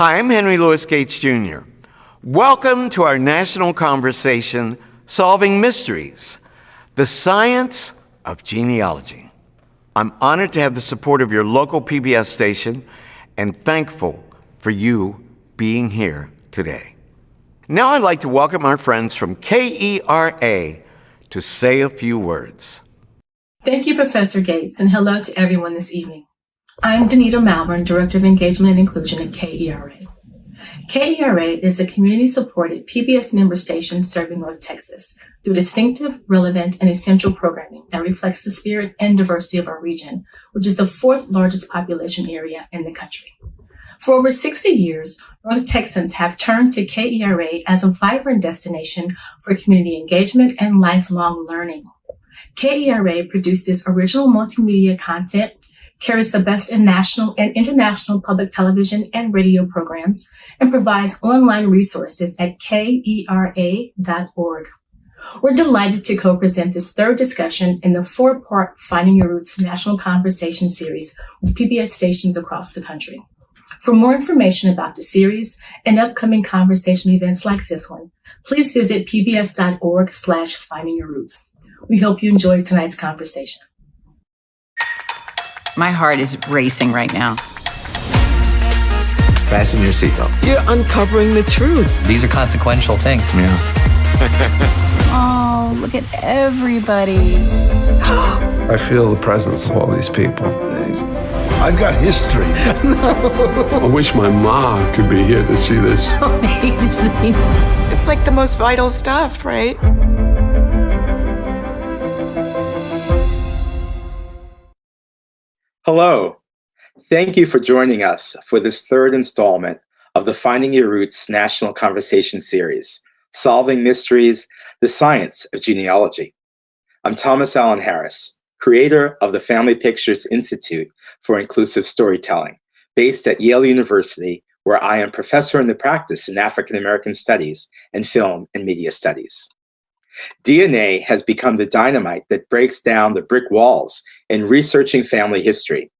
Hi, I'm Henry Louis Gates Jr. Welcome to our national conversation, Solving Mysteries, the Science of Genealogy. I'm honored to have the support of your local PBS station and thankful for you being here today. Now I'd like to welcome our friends from KERA to say a few words. Thank you, Professor Gates, and hello to everyone this evening. I'm Danita Malvern, Director of Engagement and Inclusion at KERA. KERA is a community-supported PBS member station serving North Texas through distinctive, relevant, and essential programming that reflects the spirit and diversity of our region, which is the fourth largest population area in the country. For over 60 years, North Texans have turned to KERA as a vibrant destination for community engagement and lifelong learning. KERA produces original multimedia content, carries the best in national and international public television and radio programs, and provides online resources at kera.org. We're delighted to co-present this third discussion in the four-part Finding Your Roots National Conversation Series with PBS stations across the country. For more information about the series and upcoming conversation events like this one, please visit pbs.org/findingyourroots. We hope you enjoyed tonight's conversation. My heart is racing right now. Fasten your seatbelt. You're uncovering the truth. These are consequential things. Yeah. Oh, look at everybody. I feel the presence of all these people. I've got history. I wish my ma could be here to see this. Amazing. It's like the most vital stuff, right? Hello. Thank you for joining us for this third installment of the Finding Your Roots National Conversation Series, Solving Mysteries, the Science of Genealogy. I'm Thomas Allen Harris, creator of the Family Pictures Institute for Inclusive Storytelling, based at Yale University, where I am professor in the practice in African American Studies and Film and Media Studies. DNA has become the dynamite that breaks down the brick walls in researching family history.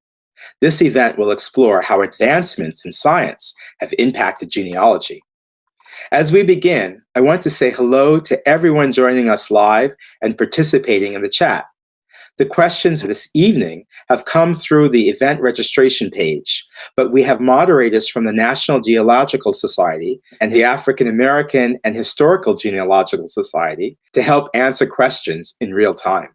This event will explore how advancements in science have impacted genealogy. As we begin, I want to say hello to everyone joining us live and participating in the chat. The questions this evening have come through the event registration page, but we have moderators from the National Geological Society and the African American and Historical Genealogical Society to help answer questions in real time.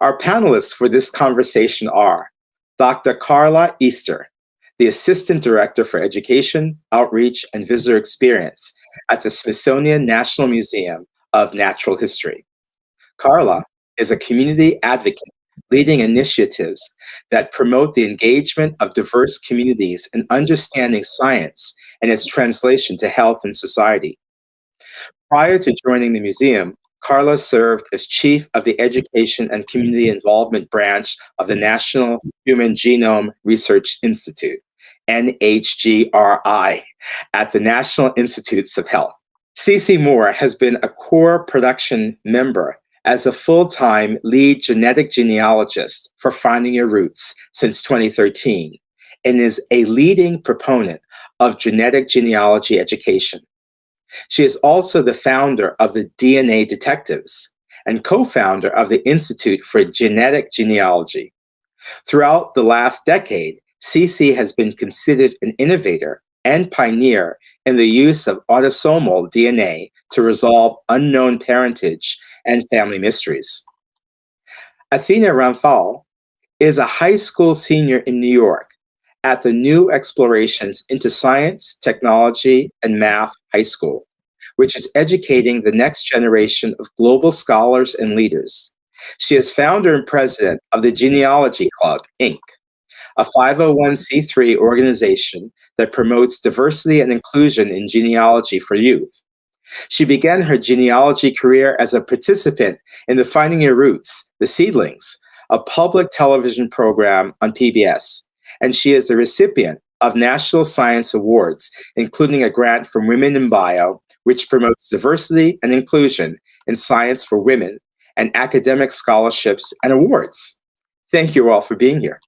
Our panelists for this conversation are Dr. Carla Easter, the Assistant Director for Education, Outreach, and Visitor Experience at the Smithsonian National Museum of Natural History. Carla is a community advocate leading initiatives that promote the engagement of diverse communities in understanding science and its translation to health and society. Prior to joining the museum, Carla served as chief of the Education and Community Involvement branch of the National Human Genome Research Institute, NHGRI, at the National Institutes of Health. CeCe Moore has been a core production member as a full-time lead genetic genealogist for Finding Your Roots since 2013 and is a leading proponent of genetic genealogy education. She is also the founder of the DNA Detectives and co-founder of the Institute for Genetic Genealogy. Throughout the last decade, CeCe has been considered an innovator and pioneer in the use of autosomal DNA to resolve unknown parentage and family mysteries. Athina Ramphal is a high school senior in New York at the New Explorations into Science, Technology, and Math High School, which is educating the next generation of global scholars and leaders. She is founder and president of the Genealogy Club, Inc., a 501c3 organization that promotes diversity and inclusion in genealogy for youth. She began her genealogy career as a participant in the Finding Your Roots, the Seedlings, a public television program on PBS, and she is the recipient of National Science Awards, including a grant from Women in Bio, which promotes diversity and inclusion in science for women, and academic scholarships and awards. Thank you all for being here.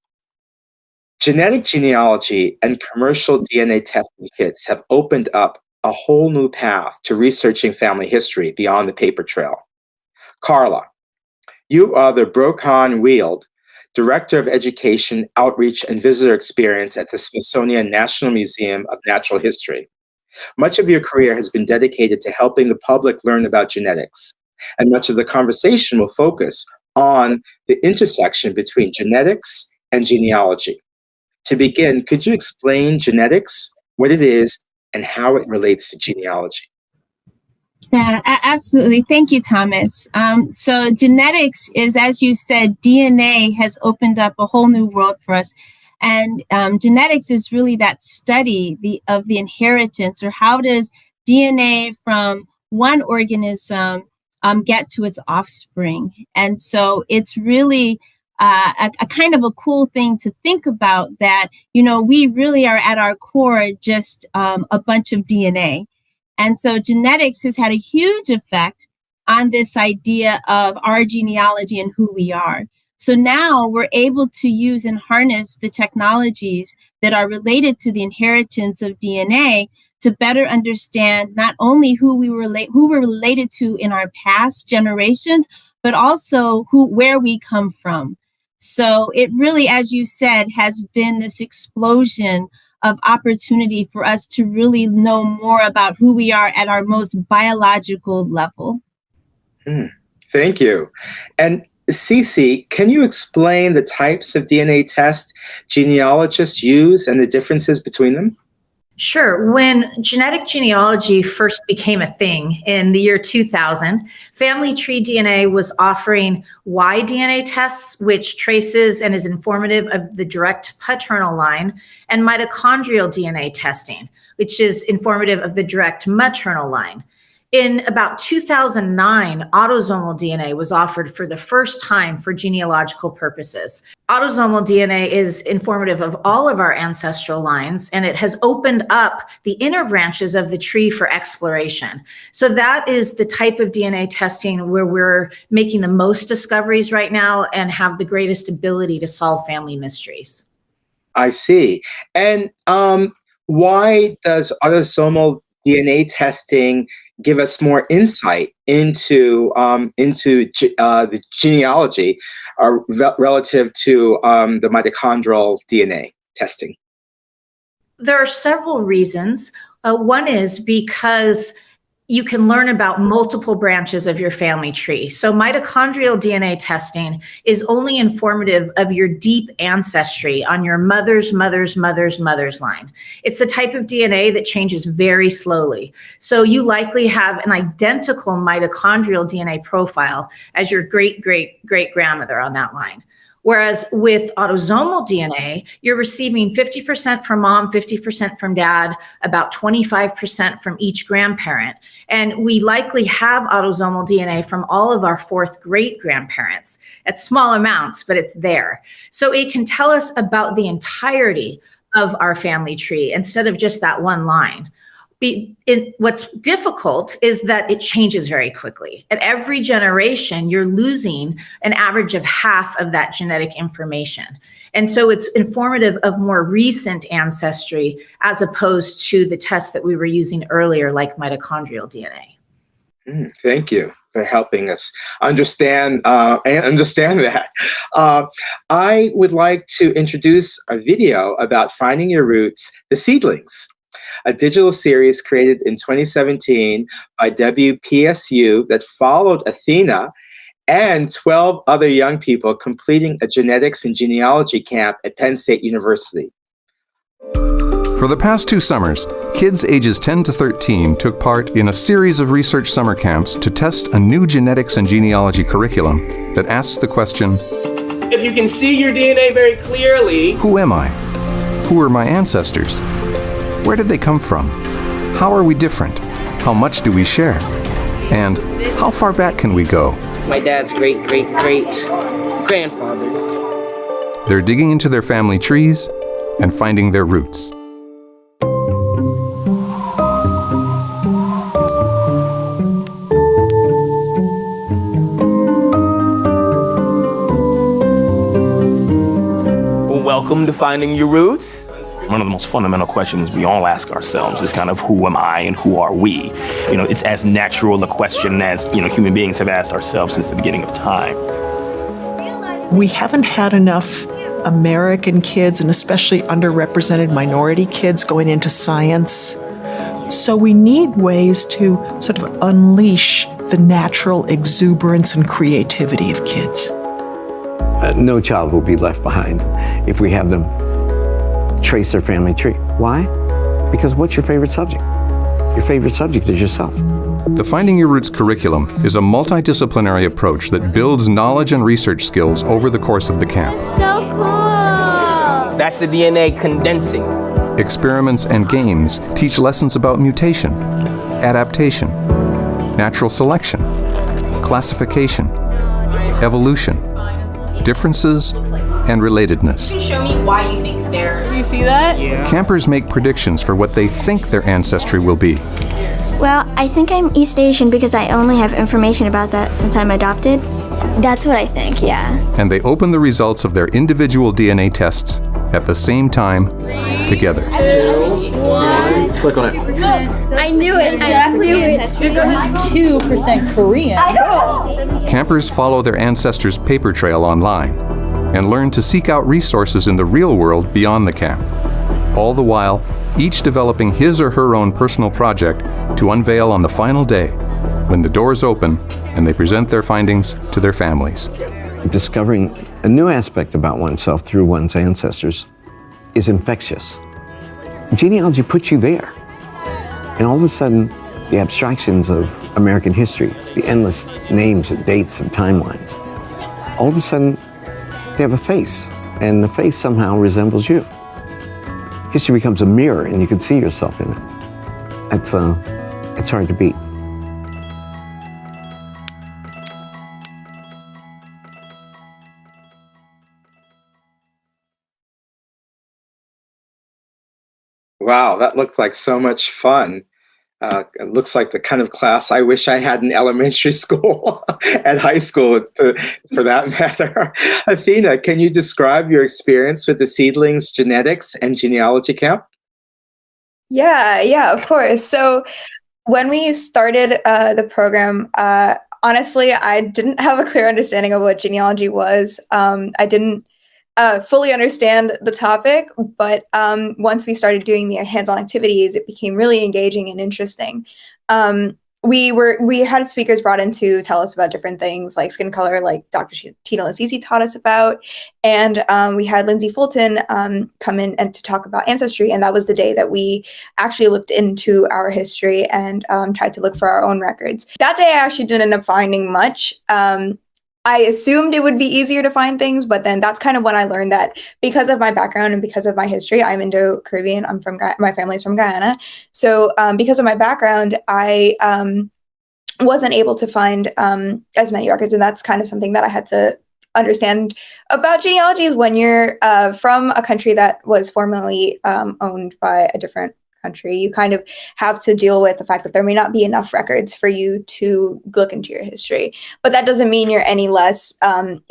Genetic genealogy and commercial DNA testing kits have opened up a whole new path to researching family history beyond the paper trail. Carla, you are the Brokan Wield, Director of Education, Outreach, and Visitor Experience at the Smithsonian National Museum of Natural History. Much of your career has been dedicated to helping the public learn about genetics, and much of the conversation will focus on the intersection between genetics and genealogy. To begin, could you explain genetics, what it is, and how it relates to genealogy? Yeah, absolutely. Thank you, Thomas. So genetics is, as you said, DNA has opened up a whole new world for us. And genetics is really that study of the inheritance, or how does DNA from one organism get to its offspring. And so it's really a kind of a cool thing to think about, that, we really are at our core just a bunch of DNA. And so genetics has had a huge effect on this idea of our genealogy and who we are. So now we're able to use and harness the technologies that are related to the inheritance of DNA to better understand not only who we're related to in our past generations, but also where we come from. So it really, as you said, has been this explosion of opportunity for us to really know more about who we are at our most biological level. Thank you. And CeCe, can you explain the types of DNA tests genealogists use and the differences between them? Sure. When genetic genealogy first became a thing in the year 2000, Family Tree DNA was offering Y-DNA tests, which traces and is informative of the direct paternal line, and mitochondrial DNA testing, which is informative of the direct maternal line. In about 2009, autosomal DNA was offered for the first time for genealogical purposes. Autosomal DNA is informative of all of our ancestral lines, and it has opened up the inner branches of the tree for exploration. So that is the type of DNA testing where we're making the most discoveries right now and have the greatest ability to solve family mysteries. I see. And why does autosomal DNA testing give us more insight into the genealogy relative to the mitochondrial DNA testing? There are several reasons. One is because you can learn about multiple branches of your family tree. So mitochondrial DNA testing is only informative of your deep ancestry on your mother's mother's mother's mother's line. It's the type of DNA that changes very slowly. So you likely have an identical mitochondrial DNA profile as your great-great-great-grandmother on that line. Whereas with autosomal DNA, you're receiving 50% from mom, 50% from dad, about 25% from each grandparent. And we likely have autosomal DNA from all of our fourth great grandparents at small amounts, but it's there. So it can tell us about the entirety of our family tree instead of just that one line. What's difficult is that it changes very quickly. At every generation, you're losing an average of half of that genetic information. And so it's informative of more recent ancestry as opposed to the tests that we were using earlier, like mitochondrial DNA. Thank you for helping us understand that. I would like to introduce a video about finding your roots, the Seedlings, a digital series created in 2017 by WPSU that followed Athina and 12 other young people completing a genetics and genealogy camp at Penn State University. For the past 2 summers, kids ages 10 to 13 took part in a series of research summer camps to test a new genetics and genealogy curriculum that asks the question, if you can see your DNA very clearly, who am I? Who are my ancestors? Where did they come from? How are we different? How much do we share? And how far back can we go? My dad's great-great-great-grandfather. They're digging into their family trees and finding their roots. welcome to Finding Your Roots. One of the most fundamental questions we all ask ourselves is kind of who am I and who are we? It's as natural a question as, human beings have asked ourselves since the beginning of time. We haven't had enough American kids, and especially underrepresented minority kids, going into science. So we need ways to sort of unleash the natural exuberance and creativity of kids. No child will be left behind if we have them trace their family tree. Why? Because what's your favorite subject? Your favorite subject is yourself. The Finding Your Roots curriculum is a multidisciplinary approach that builds knowledge and research skills over the course of the camp. That's so cool! That's the DNA condensing. Experiments and games teach lessons about mutation, adaptation, natural selection, classification, evolution, differences, and relatedness. Can you show me why you think they're... Do you see that? Yeah. Campers make predictions for what they think their ancestry will be. Well, I think I'm East Asian because I only have information about that since I'm adopted. That's what I think, yeah. And they open the results of their individual DNA tests at the same time together. 2, 1. Click on it. I knew it. I knew it. 2% Korean. Campers follow their ancestors' paper trail online and learn to seek out resources in the real world beyond the camp. All the while, each developing his or her own personal project to unveil on the final day when the doors open and they present their findings to their families. Discovering a new aspect about oneself through one's ancestors is infectious. Genealogy puts you there. And all of a sudden, the abstractions of American history, the endless names and dates and timelines, all of a sudden, they have a face, and the face somehow resembles you. History becomes a mirror, and you can see yourself in it. It's hard to beat. Wow, that looked like so much fun. It looks like the kind of class I wish I had in elementary school and high school, for that matter. Athina, can you describe your experience with the Seedlings Genetics and Genealogy Camp? Yeah, of course. So when we started the program, honestly, I didn't have a clear understanding of what genealogy was. I didn't fully understand the topic, but once we started doing the hands-on activities, it became really engaging and interesting. We had speakers brought in to tell us about different things like skin color, like Dr. Tina and CeCe taught us about, and we had Lindsay Fulton come in and to talk about Ancestry, and that was the day that we actually looked into our history and tried to look for our own records. That day I actually didn't end up finding much. I assumed it would be easier to find things, but then that's kind of when I learned that because of my background and because of my history, I'm Indo-Caribbean. I'm from my family's from Guyana. So because of my background, I wasn't able to find as many records, and that's kind of something that I had to understand about genealogies when you're from a country that was formerly owned by a different country. You kind of have to deal with the fact that there may not be enough records for you to look into your history, but that doesn't mean you're any less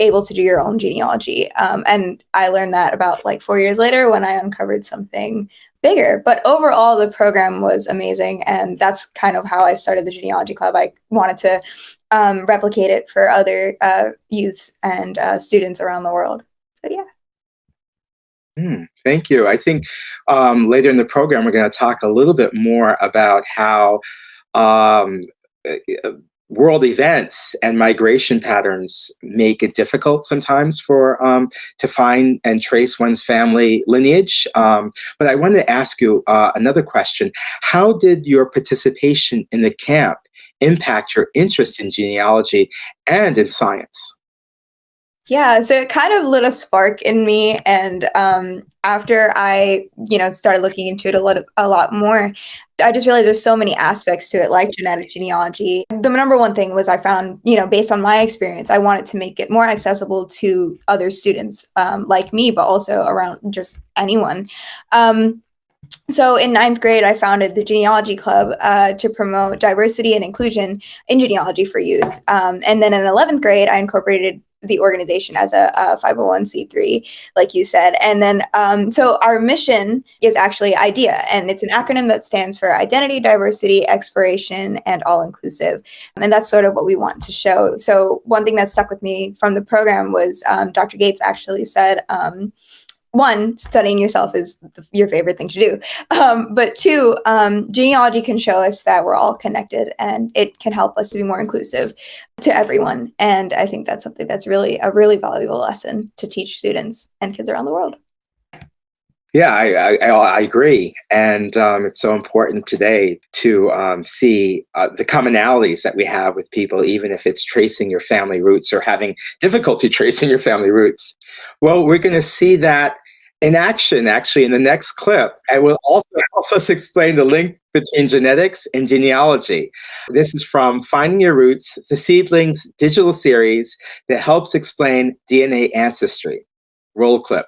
able to do your own genealogy. And I learned that about like 4 years later when I uncovered something bigger. But overall, the program was amazing, and that's kind of how I started the Genealogy Club. I wanted to replicate it for other youths and students around the world. So yeah. Thank you. I think later in the program, we're going to talk a little bit more about how world events and migration patterns make it difficult sometimes for to find and trace one's family lineage. But I wanted to ask you another question. How did your participation in the camp impact your interest in genealogy and in science? Yeah, so it kind of lit a spark in me, and after I, started looking into it a lot more, I just realized there's so many aspects to it, like genetic genealogy. The number one thing was I found, based on my experience, I wanted to make it more accessible to other students like me, but also around just anyone. So in 9th grade, I founded the Genealogy Club to promote diversity and inclusion in genealogy for youth. And then in 11th grade, I incorporated the organization as a 501c3, like you said. And then, so our mission is actually IDEA, and it's an acronym that stands for Identity, Diversity, Exploration, and All-Inclusive. And that's sort of what we want to show. So one thing that stuck with me from the program was Dr. Gates actually said, one, studying yourself is your favorite thing to do. But two, genealogy can show us that we're all connected, and it can help us to be more inclusive to everyone. And I think that's something that's really a really valuable lesson to teach students and kids around the world. Yeah, I agree. And it's so important today to see the commonalities that we have with people, even if it's tracing your family roots or having difficulty tracing your family roots. Well, we're going to see that in action, actually, in the next clip. And will also help us explain the link between genetics and genealogy. This is from Finding Your Roots, the Seedlings digital series that helps explain DNA ancestry. Roll clip.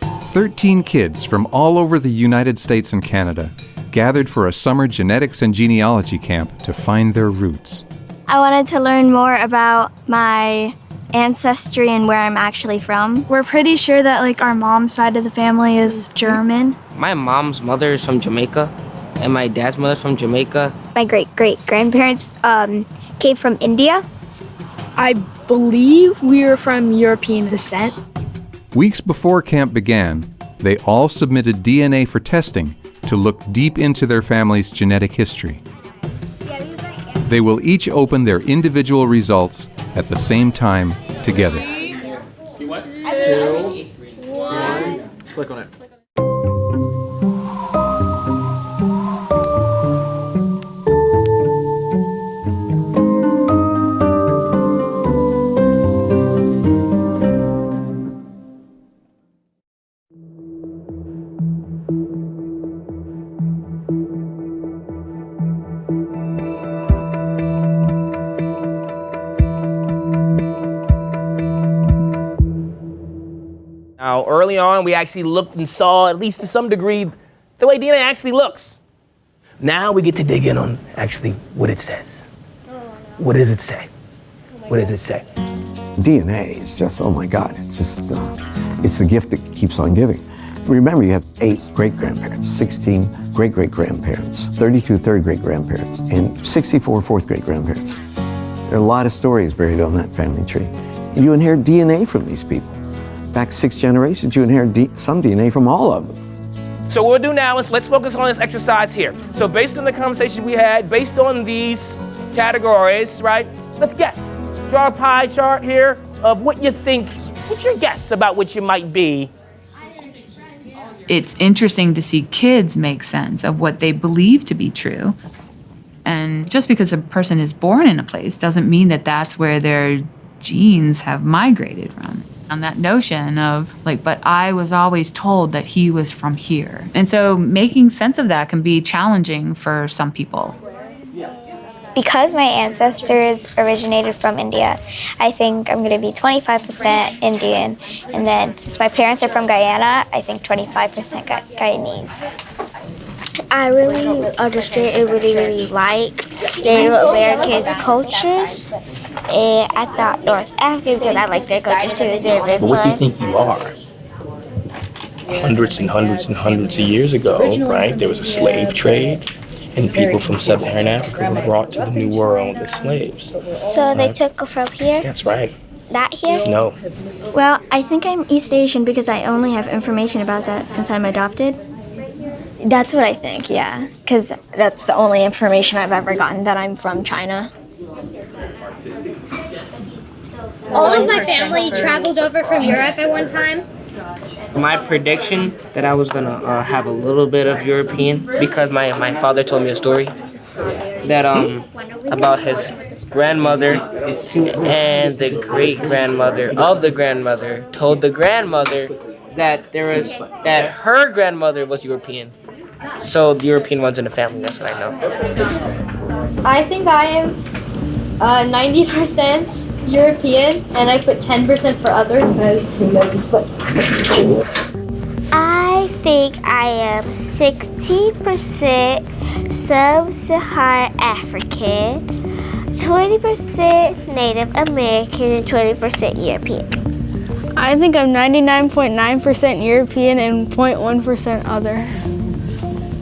13 kids from all over the United States and Canada gathered for a summer genetics and genealogy camp to find their roots. I wanted to learn more about my ancestry and where I'm actually from. We're pretty sure that like our mom's side of the family is German. My mom's mother is from Jamaica, and my dad's mother's from Jamaica. My great-great-grandparents came from India. I believe we are from European descent. Weeks before camp began, they all submitted DNA for testing to look deep into their family's genetic history. They will each open their individual results at the same time together. 2, 1. Click on it. Now, early on, we actually looked and saw, at least to some degree, the way DNA actually looks. Now we get to dig in on actually what it says. What does it say? What does it say? DNA is just, oh my God, it's just, it's the gift that keeps on giving. Remember, you have 8 great-grandparents, 16 great-great-grandparents, 32 third-great-grandparents, and 64 fourth-great-grandparents. There are a lot of stories buried on that family tree. You inherit DNA from these people. Back 6 generations, you inherit some DNA from all of them. So what we'll do now is let's focus on this exercise here. So based on the conversation we had, based on these categories, right, let's guess. Draw a pie chart here of what you think, what's your guess about what you might be? It's interesting to see kids make sense of what they believe to be true. And just because a person is born in a place doesn't mean that that's where their genes have migrated from. On that notion of like, but I was always told that he was from here. And so making sense of that can be challenging for some people. Because my ancestors originated from India, I think I'm going to be 25% Indian. And then since my parents are from Guyana, I think 25% Guyanese. I really understand and really like Native Americans' cultures. And I thought North Africa because I like their cultures too. It's very, very But what do you fun. think you are? Hundreds and hundreds and hundreds of years ago, right? There was a slave trade, and people from sub-Saharan Africa were brought to the New World as slaves. So they took from here? That's right. Not here? No. Well, I think I'm East Asian because I only have information about that since I'm adopted. That's what I think, yeah. Because that's the only information I've ever gotten that I'm from China. All of my family traveled over from Europe at one time. My prediction that I was gonna have a little bit of European because my father told me a story that about his grandmother and the great-grandmother of the grandmother told the grandmother that her grandmother was European. So the European ones in the family, that's what I know. I think I am 90% European, and I put 10% for other because who knows what. I think I am 60% sub-Saharan African, 20% Native American and 20% European. I think I'm 99.9% European and 0.1% other.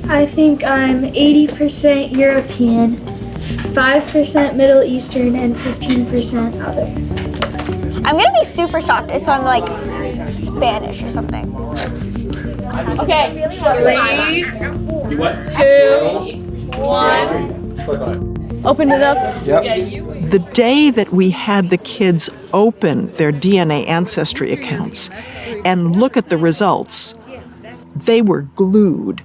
I think I'm 80% European, 5% Middle Eastern, and 15% other. I'm gonna be super shocked if I'm like Spanish or something. Okay, 3, 2, 1. Open it up. The day that we had the kids open their DNA ancestry accounts and look at the results, they were glued.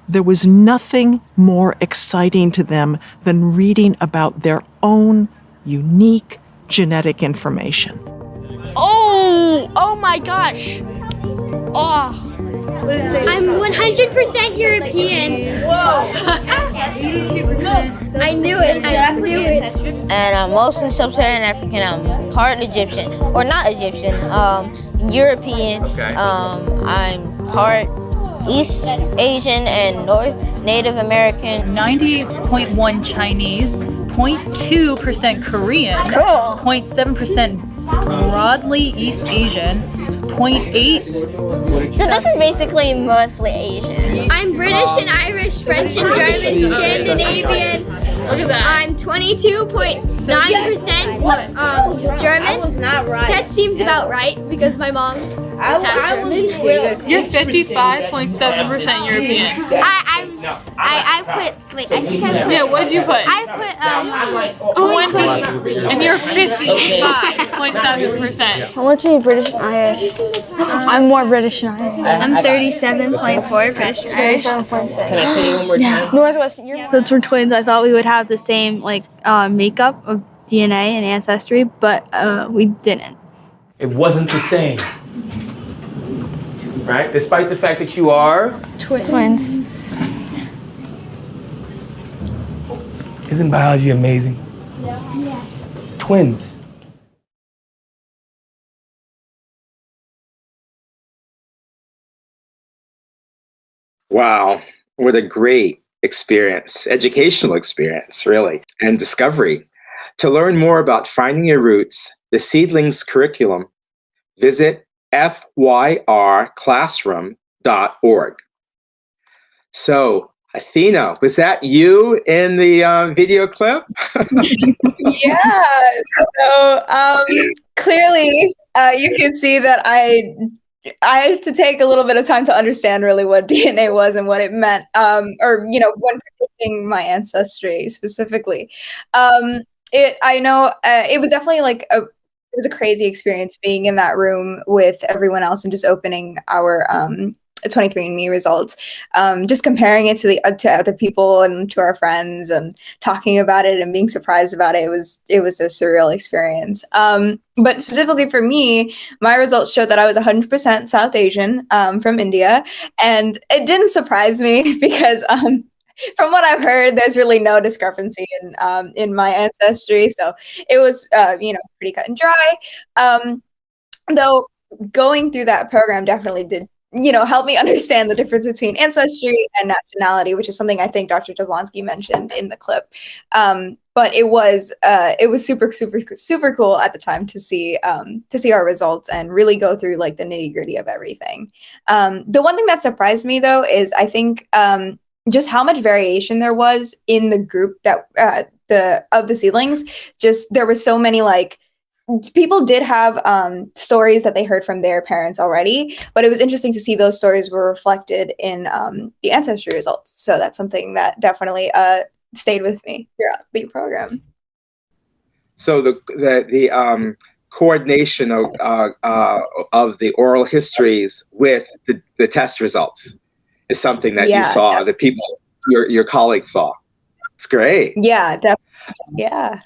There was nothing more exciting to them than reading about their own unique genetic information. Oh my gosh. Oh. I'm 100% European. Whoa. 82%. I knew it. I knew it. And I'm mostly sub-Saharan African. I'm part Egyptian, or not Egyptian, European. I'm part East Asian and North Native American. 98.1 Chinese, 0.2% Korean, Cool. 0.7% broadly East Asian, 0.8. So this is basically mostly Asian. I'm British and Irish, French and German, Scandinavian. Look at that. I'm 22.9% German. That seems about right because my mom is half German. You're 55.7% European. I put. Wait, I think I put. Yeah, what did you put? I put 20, and you're 55.7%. How much are you British and Irish? I'm more British and Irish. I'm 37.4 British and Irish. 37.6. Can I tell you one more time? Northwestern Europe. Since we're twins, I thought we would have the same makeup of DNA and ancestry, but we didn't. It wasn't the same. Right? Despite the fact that you are Twins. Isn't biology amazing? Yeah. Twins. Wow, what a great experience, educational experience, really, and discovery. To learn more about Finding Your Roots, the Seedlings curriculum, visit FYRclassroom.org. So, Athina, was that you in the video clip? Yeah. So clearly, you can see that I had to take a little bit of time to understand really what DNA was and what it meant, when predicting my ancestry specifically. It was definitely it was a crazy experience being in that room with everyone else and just opening our 23andMe results, just comparing it to other people and to our friends and talking about it and being surprised about it. It was a surreal experience. But specifically for me, my results showed that I was 100% South Asian, from India, and it didn't surprise me because from what I've heard, there's really no discrepancy in my ancestry, so it was pretty cut and dry. Though going through that program definitely did help me understand the difference between ancestry and nationality, which is something I think Dr. Jablonski mentioned in the clip. But it was super, super, super cool at the time to see our results and really go through the nitty gritty of everything. The one thing that surprised me though is I think just how much variation there was in the group that of the Seedlings. Just there were so many people did have stories that they heard from their parents already, but it was interesting to see those stories were reflected in the ancestry results. So that's something that definitely stayed with me throughout the program. So the coordination of the oral histories with the test results is something that you saw, definitely. The people, your colleagues saw. It's great. Yeah, definitely. Yeah.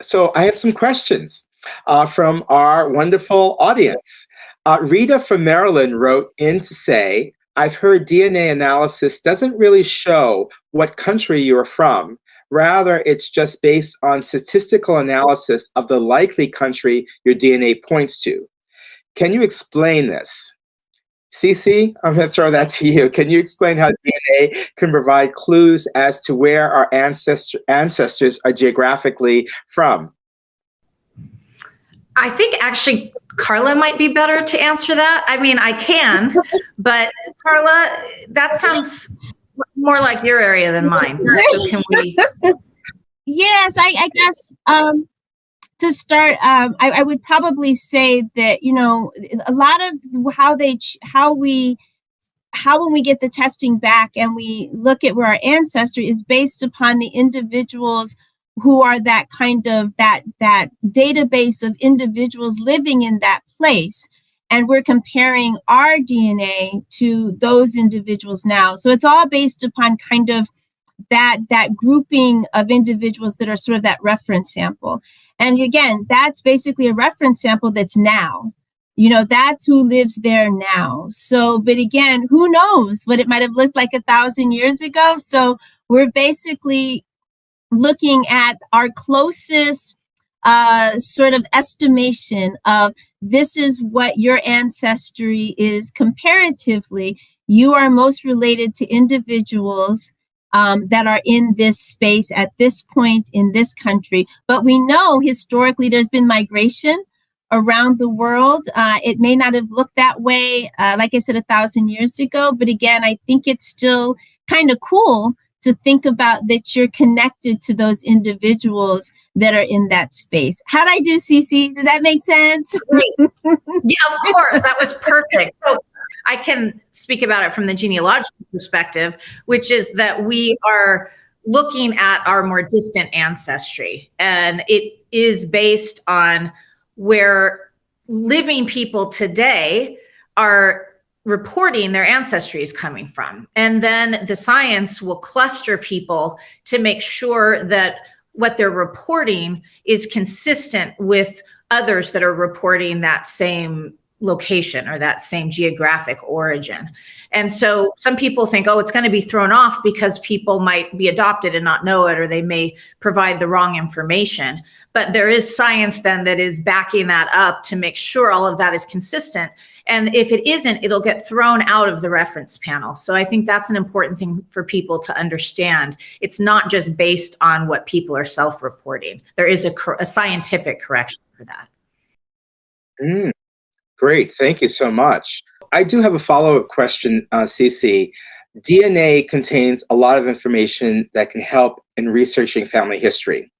So I have some questions from our wonderful audience. Rita from Maryland wrote in to say, I've heard DNA analysis doesn't really show what country you're from. Rather, it's just based on statistical analysis of the likely country your DNA points to. Can you explain this? CeCe, I'm going to throw that to you. Can you explain how DNA can provide clues as to where our ancestors are geographically from? I think actually Carla might be better to answer that. I mean, I can, but Carla, that sounds more like your area than mine. So can we? Yes, I guess to start, I would probably say that, you know, a lot of how when we get the testing back and we look at where our ancestry is based upon the individuals who are that kind of that database of individuals living in that place. And we're comparing our DNA to those individuals now. So it's all based upon kind of that grouping of individuals that are sort of that reference sample. And again, that's basically a reference sample that's now. You know, that's who lives there now. So, but again, who knows what it might have looked like 1,000 years ago? So we're basically looking at our closest sort of estimation of this is what your ancestry is comparatively. You are most related to individuals that are in this space at this point in this country. But we know historically there's been migration around the world. It may not have looked that way, like I said, 1,000 years ago. But again, I think it's still kind of cool to think about that you're connected to those individuals that are in that space. How'd I do, CeCe? Does that make sense? Great. Yeah, of course. That was perfect. So I can speak about it from the genealogical perspective, which is that we are looking at our more distant ancestry. And it is based on where living people today are reporting their ancestry is coming from. And then the science will cluster people to make sure that what they're reporting is consistent with others that are reporting that same location or that same geographic origin. And so some people think, oh, it's going to be thrown off because people might be adopted and not know it, or they may provide the wrong information. But there is science then that is backing that up to make sure all of that is consistent. And if it isn't, it'll get thrown out of the reference panel. So I think that's an important thing for people to understand. It's not just based on what people are self-reporting. There is a scientific correction for that. Great, thank you so much. I do have a follow-up question, CeCe. DNA contains a lot of information that can help in researching family history.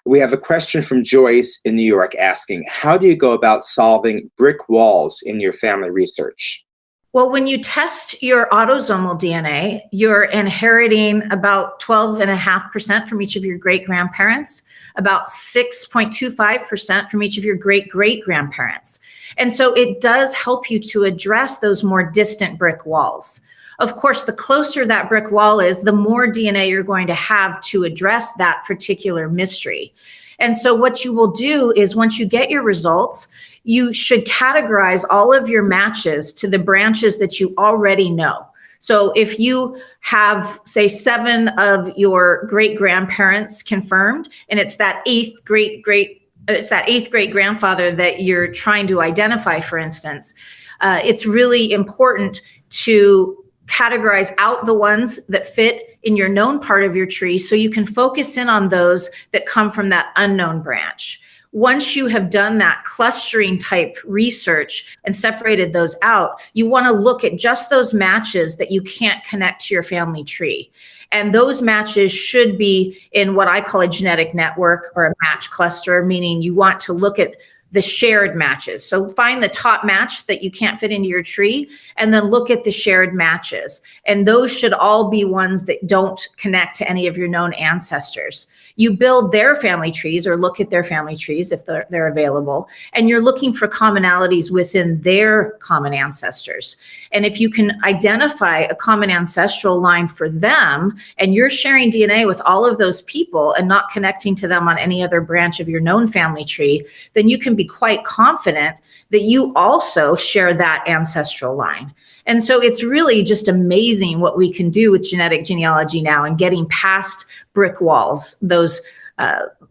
We have a question from Joyce in New York asking, how do you go about solving brick walls in your family research? Well, when you test your autosomal DNA, you're inheriting about 12.5% from each of your great-grandparents, about 6.25% from each of your great-great-grandparents. And so it does help you to address those more distant brick walls. Of course, the closer that brick wall is, the more DNA you're going to have to address that particular mystery. And so what you will do is once you get your results, you should categorize all of your matches to the branches that you already know. So if you have, say, 7 of your great-grandparents confirmed, and it's that eighth great-grandfather that you're trying to identify, for instance, it's really important to categorize out the ones that fit in your known part of your tree so you can focus in on those that come from that unknown branch. Once you have done that clustering type research and separated those out, you want to look at just those matches that you can't connect to your family tree. And those matches should be in what I call a genetic network or a match cluster, meaning you want to look at the shared matches. So find the top match that you can't fit into your tree and then look at the shared matches. And those should all be ones that don't connect to any of your known ancestors. You build their family trees or look at their family trees if they're available, and you're looking for commonalities within their common ancestors. And if you can identify a common ancestral line for them, and you're sharing DNA with all of those people and not connecting to them on any other branch of your known family tree, then you can be quite confident that you also share that ancestral line. And so it's really just amazing what we can do with genetic genealogy now and getting past brick walls, those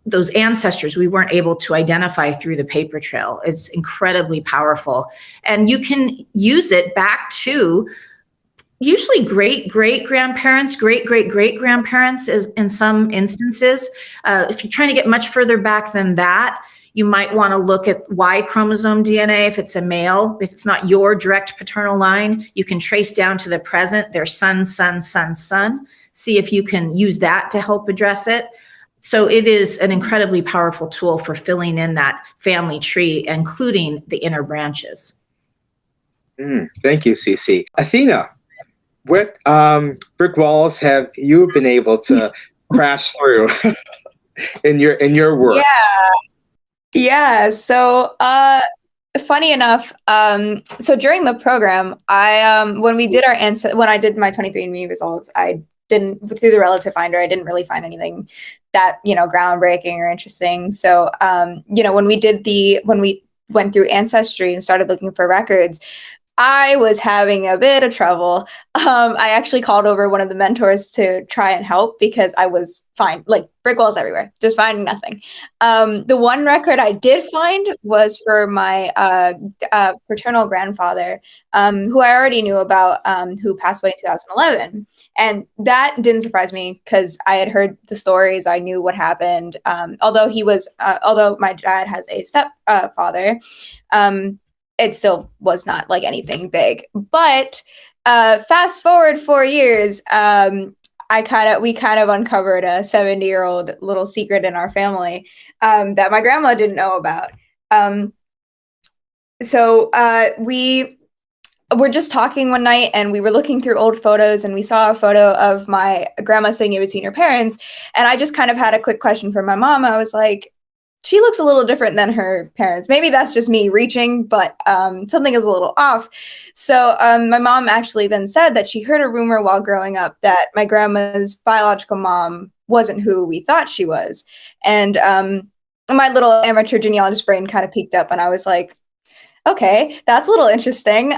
those ancestors we weren't able to identify through the paper trail. It's incredibly powerful. And you can use it back to usually great-great-grandparents, great-great-great-grandparents in some instances. If you're trying to get much further back than that, you might want to look at Y chromosome DNA if it's a male. If it's not your direct paternal line, you can trace down to the present, their son, see if you can use that to help address it. So it is an incredibly powerful tool for filling in that family tree, including the inner branches. Thank you, CeCe. Athina, what Brick Wallace have you been able to crash through in your work? Yeah. So funny enough, so during the program, when I did my 23andMe results, I didn't, through the relative finder, I didn't really find anything that, groundbreaking or interesting. So, when we went through Ancestry and started looking for records, I was having a bit of trouble. I actually called over one of the mentors to try and help because I was fine, like brick walls everywhere, just finding nothing. The one record I did find was for my paternal grandfather, who I already knew about, who passed away in 2011. And that didn't surprise me because I had heard the stories. I knew what happened. Although my dad has a stepfather, it still was not like anything big. But fast forward 4 years, we kind of uncovered a 70-year-old little secret in our family that my grandma didn't know about. So we were just talking one night and we were looking through old photos and we saw a photo of my grandma sitting in between her parents. And I just kind of had a quick question for my mom. I was like, she looks a little different than her parents. Maybe that's just me reaching, but something is a little off. So my mom actually then said that she heard a rumor while growing up that my grandma's biological mom wasn't who we thought she was. And my little amateur genealogist brain kind of peeked up and I was like, okay, that's a little interesting.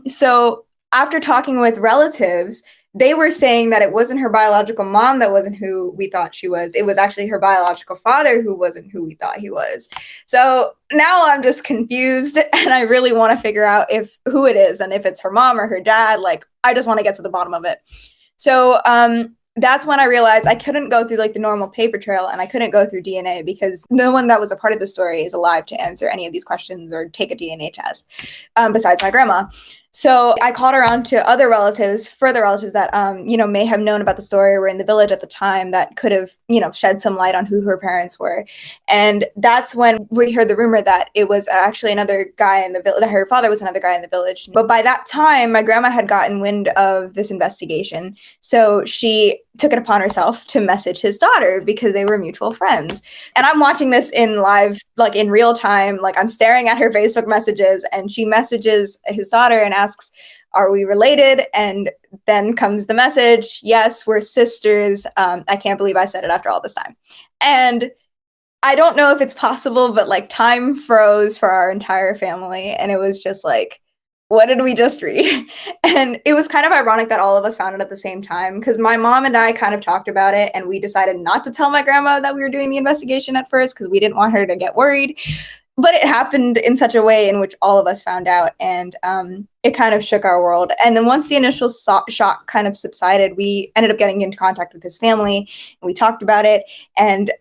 So after talking with relatives, they were saying that it wasn't her biological mom that wasn't who we thought she was. It was actually her biological father who wasn't who we thought he was. So now I'm just confused and I really want to figure out who it is and if it's her mom or her dad. Like, I just want to get to the bottom of it. So that's when I realized I couldn't go through like the normal paper trail and I couldn't go through DNA because no one that was a part of the story is alive to answer any of these questions or take a DNA test besides my grandma. So I called around to other relatives, further relatives that, may have known about the story or were in the village at the time that could have, shed some light on who her parents were. And that's when we heard the rumor that it was actually another guy in the village, that her father was another guy in the village. But by that time, my grandma had gotten wind of this investigation. So she took it upon herself to message his daughter because they were mutual friends. And I'm watching this in live, like in real time, like I'm staring at her Facebook messages and she messages his daughter and asks, are we related? And then comes the message, yes, we're sisters. I can't believe I said it after all this time. And I don't know if it's possible, but like time froze for our entire family. And it was just like, what did we just read? And it was kind of ironic that all of us found it at the same time because my mom and I kind of talked about it and we decided not to tell my grandma that we were doing the investigation at first because we didn't want her to get worried. But it happened in such a way in which all of us found out and it kind of shook our world. And then once the initial shock kind of subsided, we ended up getting into contact with his family and we talked about it and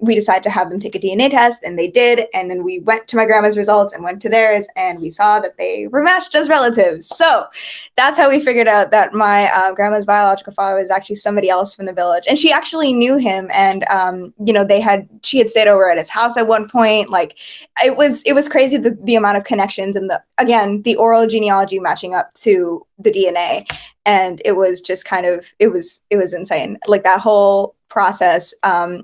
we decided to have them take a DNA test and they did. And then we went to my grandma's results and went to theirs and we saw that they were matched as relatives. So that's how we figured out that my grandma's biological father was actually somebody else from the village. And she actually knew him and, she had stayed over at his house at one point. Like it was crazy the amount of connections and the oral genealogy matching up to the DNA. And it was just kind of, it was insane. Like that whole process,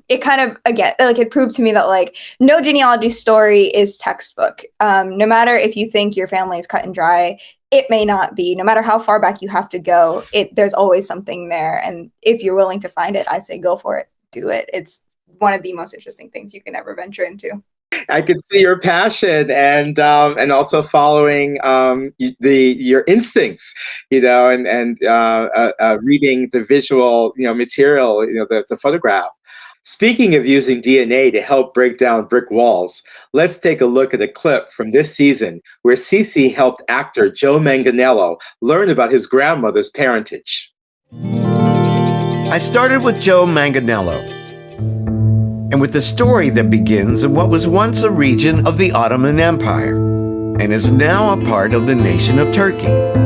it kind of, again, like it proved to me that like no genealogy story is textbook. No matter if you think your family is cut and dry, it may not be. No matter how far back you have to go, there's always something there. And if you're willing to find it, I say go for it, do it. It's one of the most interesting things you can ever venture into. I could see your passion and also following your instincts, and reading the visual material, the photograph. Speaking of using DNA to help break down brick walls, let's take a look at a clip from this season where CeCe helped actor Joe Manganiello learn about his grandmother's parentage. I started with Joe Manganiello, and with the story that begins in what was once a region of the Ottoman Empire and is now a part of the nation of Turkey.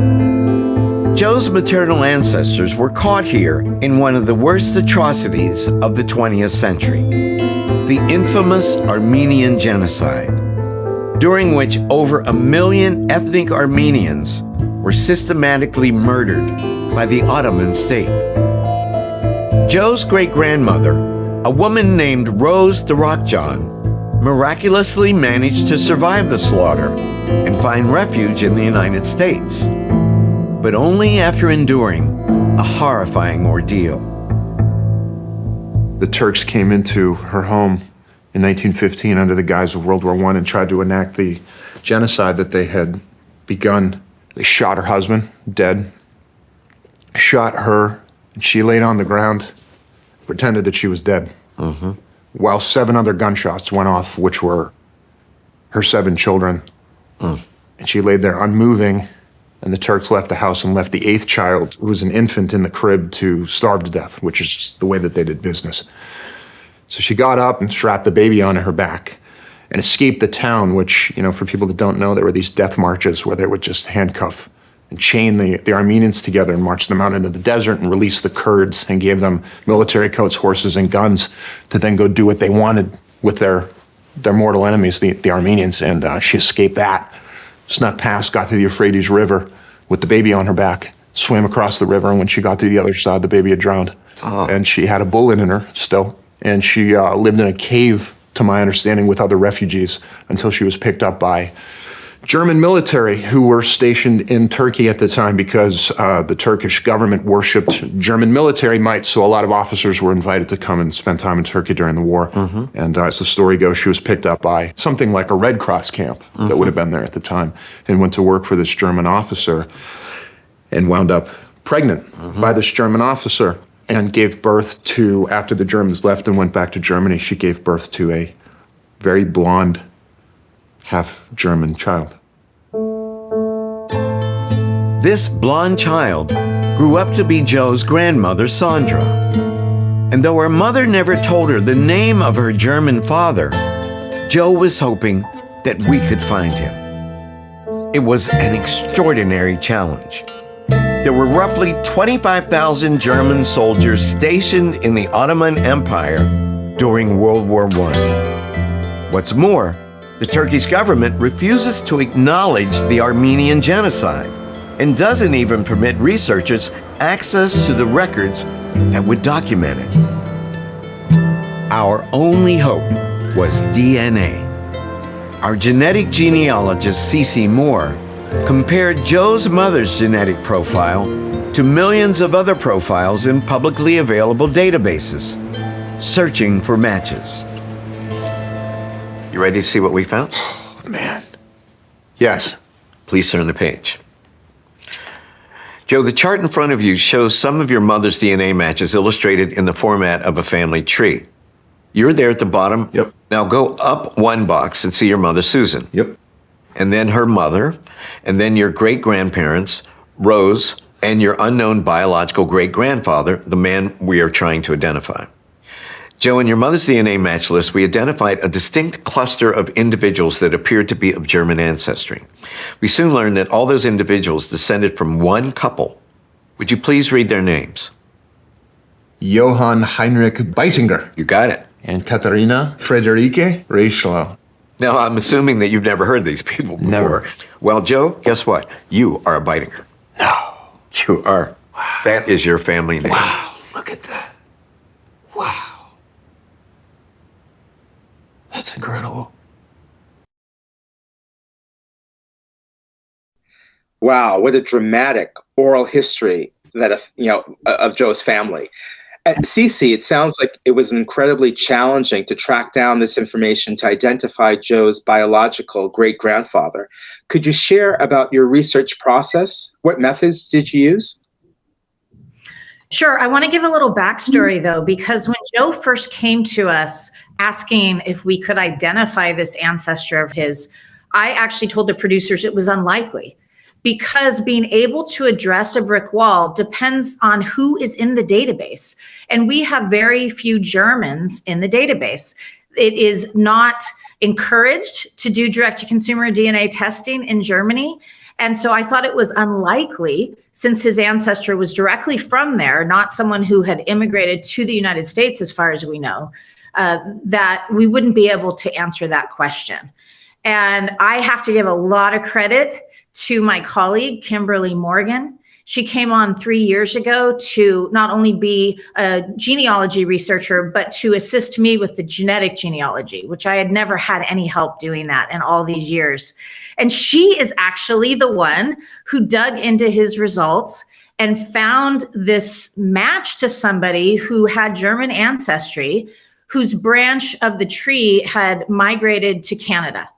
Joe's maternal ancestors were caught here in one of the worst atrocities of the 20th century, the infamous Armenian Genocide, during which over 1 million ethnic Armenians were systematically murdered by the Ottoman state. Joe's great-grandmother, a woman named Rose Darakjan, miraculously managed to survive the slaughter and find refuge in the United States, but only after enduring a horrifying ordeal. The Turks came into her home in 1915 under the guise of World War I and tried to enact the genocide that they had begun. They shot her husband, dead, shot her, and she laid on the ground, pretended that she was dead, while 7 other gunshots went off, which were her 7 children. And she laid there unmoving, and the Turks left the house and left the 8th child, who was an infant, in the crib to starve to death, which is just the way that they did business. So she got up and strapped the baby onto her back and escaped the town, which, you know, for people that don't know, there were these death marches where they would just handcuff and chain the Armenians together and march them out into the desert and release the Kurds and gave them military coats, horses, and guns to then go do what they wanted with their mortal enemies, the Armenians. And she escaped that, snuck past, got to the Euphrates River with the baby on her back, swam across the river, and when she got to the other side, the baby had drowned. And she had a bullet in her still, and she lived in a cave, to my understanding, with other refugees until she was picked up by German military who were stationed in Turkey at the time because the Turkish government worshipped German military might, so a lot of officers were invited to come and spend time in Turkey during the war. And as the story goes, she was picked up by something like a Red Cross camp that would have been there at the time and went to work for this German officer and wound up pregnant by this German officer and gave birth to, after the Germans left and went back to Germany, she gave birth to a very blonde, half-German child. This blonde child grew up to be Joe's grandmother, Sandra. And though her mother never told her the name of her German father, Joe was hoping that we could find him. It was an extraordinary challenge. There were roughly 25,000 German soldiers stationed in the Ottoman Empire during World War I. What's more, the Turkish government refuses to acknowledge the Armenian genocide and doesn't even permit researchers access to the records that would document it. Our only hope was DNA. Our genetic genealogist, CeCe Moore, compared Joe's mother's genetic profile to millions of other profiles in publicly available databases, searching for matches. You ready to see what we found? Man. Yes. Please turn the page. Joe, the chart in front of you shows some of your mother's DNA matches illustrated in the format of a family tree. You're there at the bottom. Yep. Now go up 1 box and see your mother, Susan. Yep. And then her mother, and then your great-grandparents, Rose, and your unknown biological great-grandfather, the man we are trying to identify. Joe, in your mother's DNA match list, we identified a distinct cluster of individuals that appeared to be of German ancestry. We soon learned that all those individuals descended from one couple. Would you please read their names? Johann Heinrich Beitinger. You got it. And Katharina Friederike Reichlau. Now, I'm assuming that you've never heard these people before. Never. Well, Joe, guess what? You are a Beitinger. No. You are. Wow. That is your family name. Wow. Look at that. Wow. That's incredible. Wow, what a dramatic oral history that of Joe's family. At CeCe, it sounds like it was incredibly challenging to track down this information to identify Joe's biological great-grandfather. Could you share about your research process? What methods did you use? Sure. I want to give a little backstory though, because when Joe first came to us asking if we could identify this ancestor of his, I actually told the producers it was unlikely, because being able to address a brick wall depends on who is in the database. And we have very few Germans in the database. It is not encouraged to do direct-to-consumer DNA testing in Germany. And so I thought it was unlikely, since his ancestor was directly from there, not someone who had immigrated to the United States, as far as we know, that we wouldn't be able to answer that question. And I have to give a lot of credit to my colleague, Kimberly Morgan. She came on 3 years ago to not only be a genealogy researcher, but to assist me with the genetic genealogy, which I had never had any help doing that in all these years. And she is actually the one who dug into his results and found this match to somebody who had German ancestry, whose branch of the tree had migrated to Canada.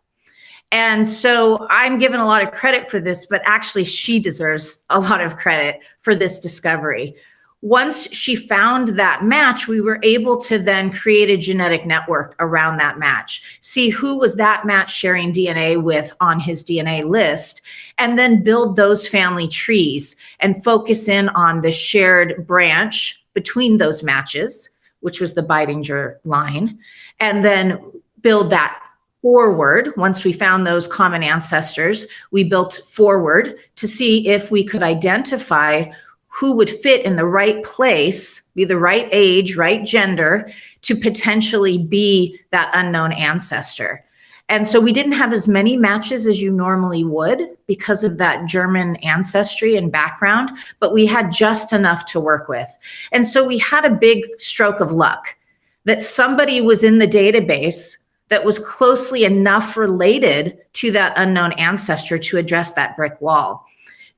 And so I'm given a lot of credit for this, but actually she deserves a lot of credit for this discovery. Once she found that match, we were able to then create a genetic network around that match, see who was that match sharing DNA with on his DNA list, and then build those family trees and focus in on the shared branch between those matches, which was the Beidinger line, and then build that forward. Once we found those common ancestors, we built forward to see if we could identify who would fit in the right place, be the right age, right gender, to potentially be that unknown ancestor. And so we didn't have as many matches as you normally would because of that German ancestry and background, but we had just enough to work with. And so we had a big stroke of luck that somebody was in the database that was closely enough related to that unknown ancestor to address that brick wall.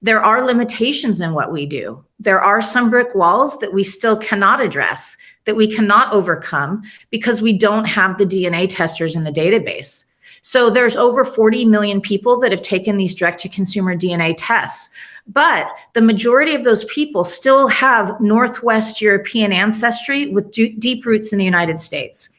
There are limitations in what we do. There are some brick walls that we still cannot address, that we cannot overcome because we don't have the DNA testers in the database. So there's over 40 million people that have taken these direct-to-consumer DNA tests, but the majority of those people still have Northwest European ancestry with deep roots in the United States.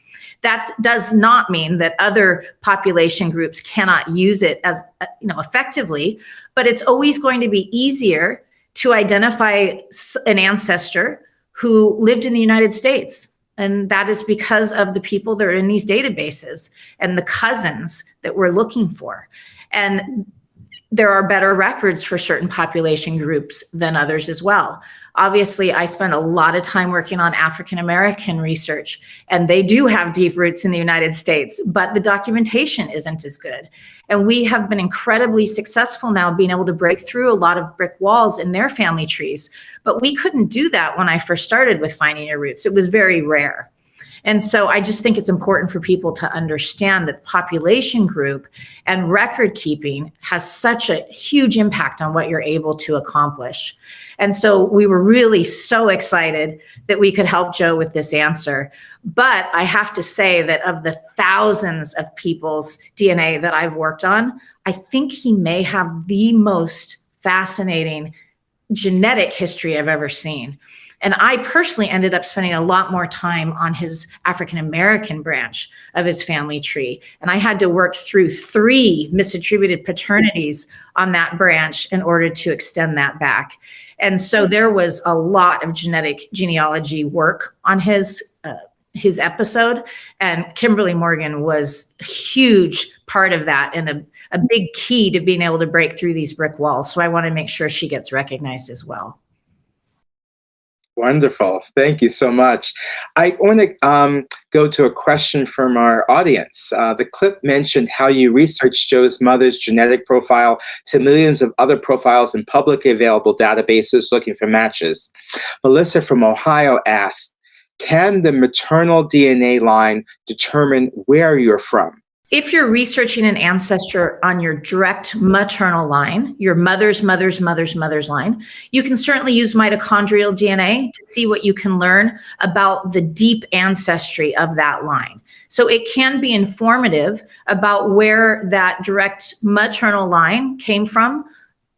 That does not mean that other population groups cannot use it as, effectively, but it's always going to be easier to identify an ancestor who lived in the United States. And that is because of the people that are in these databases and the cousins that we're looking for. And there are better records for certain population groups than others as well. Obviously, I spent a lot of time working on African American research, and they do have deep roots in the United States, but the documentation isn't as good. And we have been incredibly successful now being able to break through a lot of brick walls in their family trees. But we couldn't do that when I first started with Finding Your Roots. It was very rare. And so I just think it's important for people to understand that population group and record keeping has such a huge impact on what you're able to accomplish. And so we were really so excited that we could help Joe with this answer. But I have to say that of the thousands of people's DNA that I've worked on, I think he may have the most fascinating genetic history I've ever seen. And I personally ended up spending a lot more time on his African American branch of his family tree. And I had to work through 3 misattributed paternities on that branch in order to extend that back. And so there was a lot of genetic genealogy work on his episode. And Kimberly Morgan was a huge part of that and a big key to being able to break through these brick walls. So I want to make sure she gets recognized as well. Wonderful. Thank you so much. I want to go to a question from our audience. The clip mentioned how you researched Joe's mother's genetic profile to millions of other profiles in publicly available databases looking for matches. Melissa from Ohio asked, can the maternal DNA line determine where you're from? If you're researching an ancestor on your direct maternal line, your mother's mother's mother's mother's line, you can certainly use mitochondrial DNA to see what you can learn about the deep ancestry of that line. So it can be informative about where that direct maternal line came from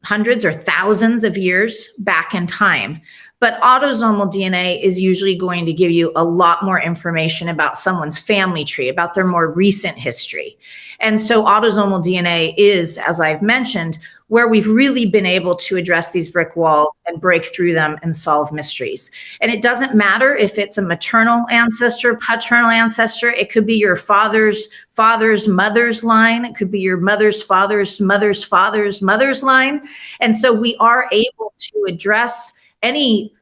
hundreds or thousands of years back in time. But autosomal DNA is usually going to give you a lot more information about someone's family tree, about their more recent history. And so autosomal DNA is, as I've mentioned, where we've really been able to address these brick walls and break through them and solve mysteries. And it doesn't matter if it's a maternal ancestor, paternal ancestor, it could be your father's mother's line, it could be your mother's father's mother's line. And so we are able to address any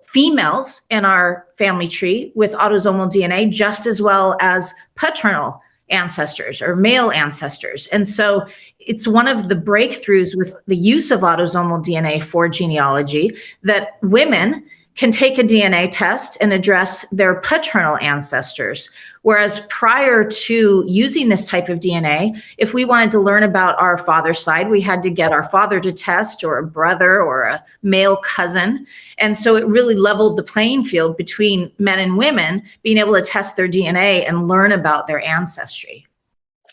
females in our family tree with autosomal DNA just as well as paternal ancestors or male ancestors. And so it's one of the breakthroughs with the use of autosomal DNA for genealogy that women can take a DNA test and address their paternal ancestors. Whereas prior to using this type of DNA, if we wanted to learn about our father's side, we had to get our father to test, or a brother or a male cousin. And so it really leveled the playing field between men and women being able to test their DNA and learn about their ancestry.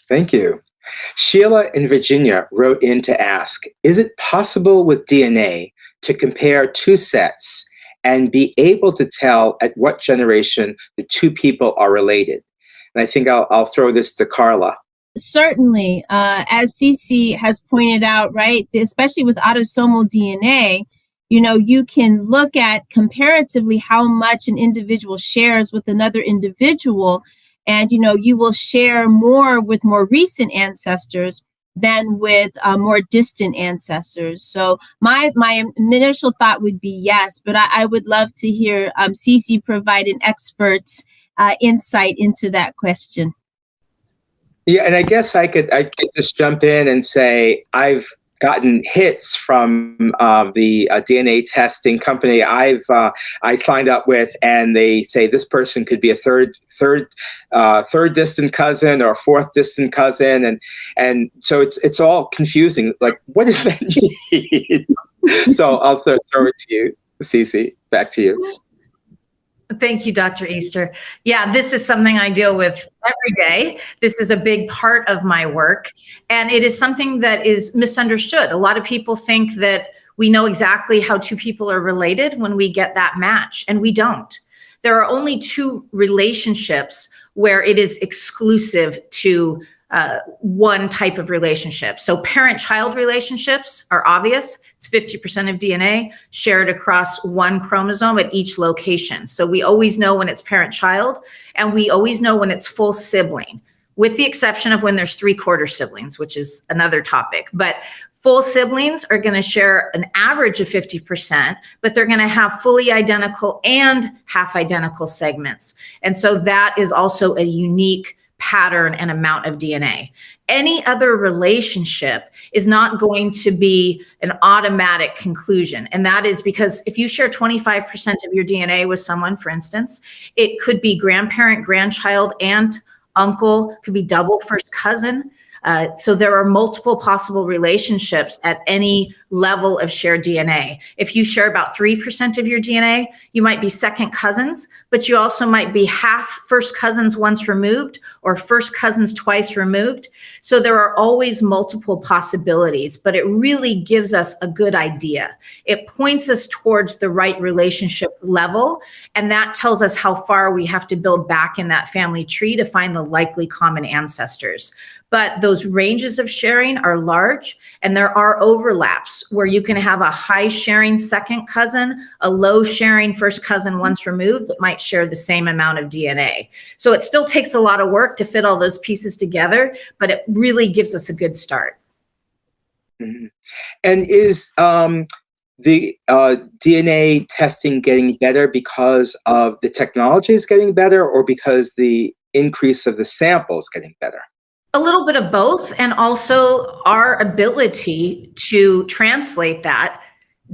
Thank you. Sheila in Virginia wrote in to ask, is it possible with DNA to compare two sets and be able to tell at what generation the two people are related? And I think I'll throw this to Carla. Certainly, as CeCe has pointed out, right, especially with autosomal DNA, you can look at comparatively how much an individual shares with another individual, and, you will share more with more recent ancestors than with more distant ancestors. So my initial thought would be yes, but I would love to hear CeCe provide an expert's insight into that question. Yeah, and I guess I could just jump in and say I've gotten hits from the DNA testing company I signed up with, and they say this person could be a third distant cousin or fourth distant cousin, and so it's all confusing. Like, what does that mean? So I'll throw it to you, CeCe. Back to you. Thank you, Dr. Easter. Yeah, this is something I deal with every day. This is a big part of my work, and it is something that is misunderstood. A lot of people think that we know exactly how two people are related when we get that match, and we don't. There are only two relationships where it is exclusive to one type of relationship. So parent-child relationships are obvious. It's 50% of DNA shared across one chromosome at each location. So we always know when it's parent-child, and we always know when it's full sibling, with the exception of when there's three-quarter siblings, which is another topic. But full siblings are going to share an average of 50%, but they're going to have fully identical and half identical segments. And so that is also a unique pattern and amount of DNA. Any other relationship is not going to be an automatic conclusion. And that is because if you share 25% of your DNA with someone, for instance, it could be grandparent, grandchild, aunt, uncle, could be double first cousin. So there are multiple possible relationships at any level of shared DNA. If you share about 3% of your DNA, you might be second cousins, but you also might be half first cousins once removed or first cousins twice removed. So there are always multiple possibilities, but it really gives us a good idea. It points us towards the right relationship level, and that tells us how far we have to build back in that family tree to find the likely common ancestors. But those ranges of sharing are large, and there are overlaps where you can have a high sharing second cousin, a low sharing first cousin once removed that might share the same amount of DNA. So it still takes a lot of work to fit all those pieces together, but it really gives us a good start. Mm-hmm. And is the DNA testing getting better because of the technology is getting better, or because the increase of the sample is getting better? A little bit of both, and also our ability to translate that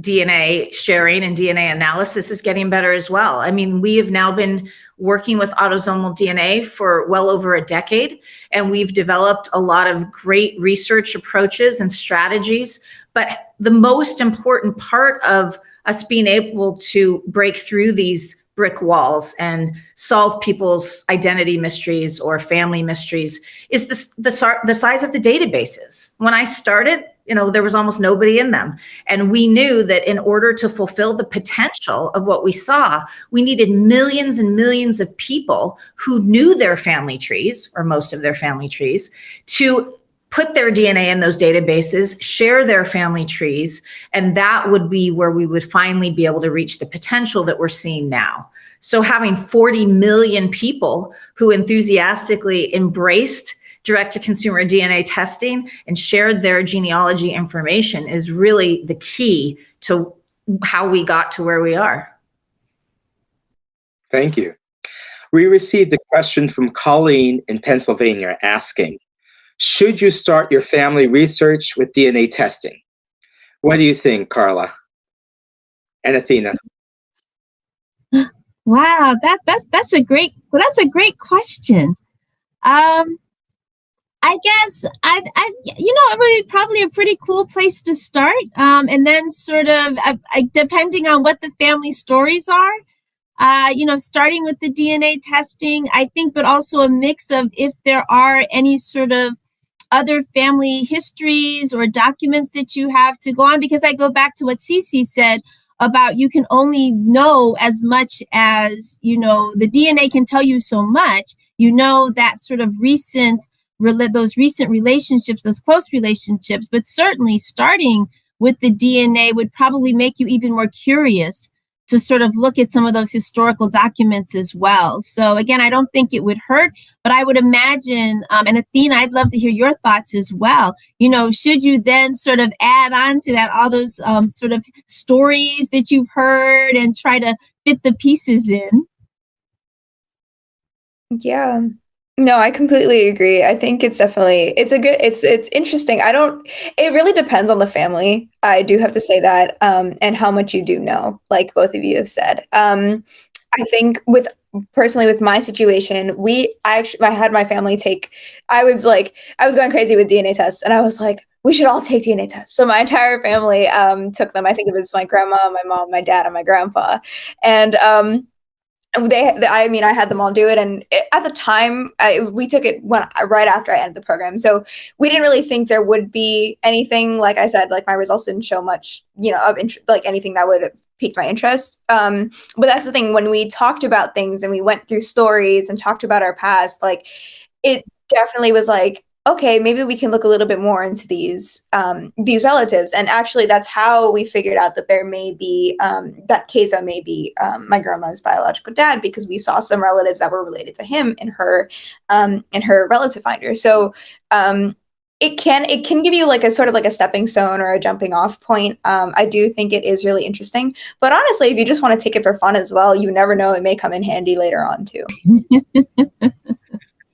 DNA sharing and DNA analysis is getting better as well. I mean, we have now been working with autosomal DNA for well over a decade, and we've developed a lot of great research approaches and strategies. But the most important part of us being able to break through these brick walls and solve people's identity mysteries or family mysteries is the size of the databases. When I started, there was almost nobody in them. And we knew that in order to fulfill the potential of what we saw, we needed millions and millions of people who knew their family trees, or most of their family trees, to put their DNA in those databases, share their family trees, and that would be where we would finally be able to reach the potential that we're seeing now. So having 40 million people who enthusiastically embraced direct-to-consumer DNA testing and shared their genealogy information is really the key to how we got to where we are. Thank you. We received a question from Colleen in Pennsylvania asking, should you start your family research with DNA testing? What do you think, Carla and Athina? Wow, that's a great question. I guess it would be probably a pretty cool place to start. And then sort of depending on what the family stories are, starting with the DNA testing, I think, but also a mix of if there are any sort of other family histories or documents that you have to go on, because I go back to what CeCe said about you can only know as much as, the DNA can tell you so much, that sort of those recent relationships, those close relationships, but certainly starting with the DNA would probably make you even more curious to sort of look at some of those historical documents as well. So again, I don't think it would hurt, but I would imagine, and Athina, I'd love to hear your thoughts as well. Should you then sort of add on to that all those sort of stories that you've heard and try to fit the pieces in? Yeah. No, I completely agree. I think it's interesting. It really depends on the family. I do have to say that, and how much you do know, like both of you have said. I think personally with my situation, I had my family I was going crazy with DNA tests, and I was like, we should all take DNA tests. So my entire family took them. I think it was my grandma, my mom, my dad, and my grandpa. And I had them all do it, and at the time, we took it right after I ended the program. So we didn't really think there would be anything. Like I said, like my results didn't show much, of like anything that would have piqued my interest. But that's the thing, when we talked about things and we went through stories and talked about our past, like it definitely was like, okay, maybe we can look a little bit more into these relatives. And actually, that's how we figured out that there may be, that Keza may be my grandma's biological dad, because we saw some relatives that were related to him in her relative finder. So it can give you like a sort of like a stepping stone or a jumping off point. I do think it is really interesting. But honestly, if you just want to take it for fun as well, you never know, it may come in handy later on too.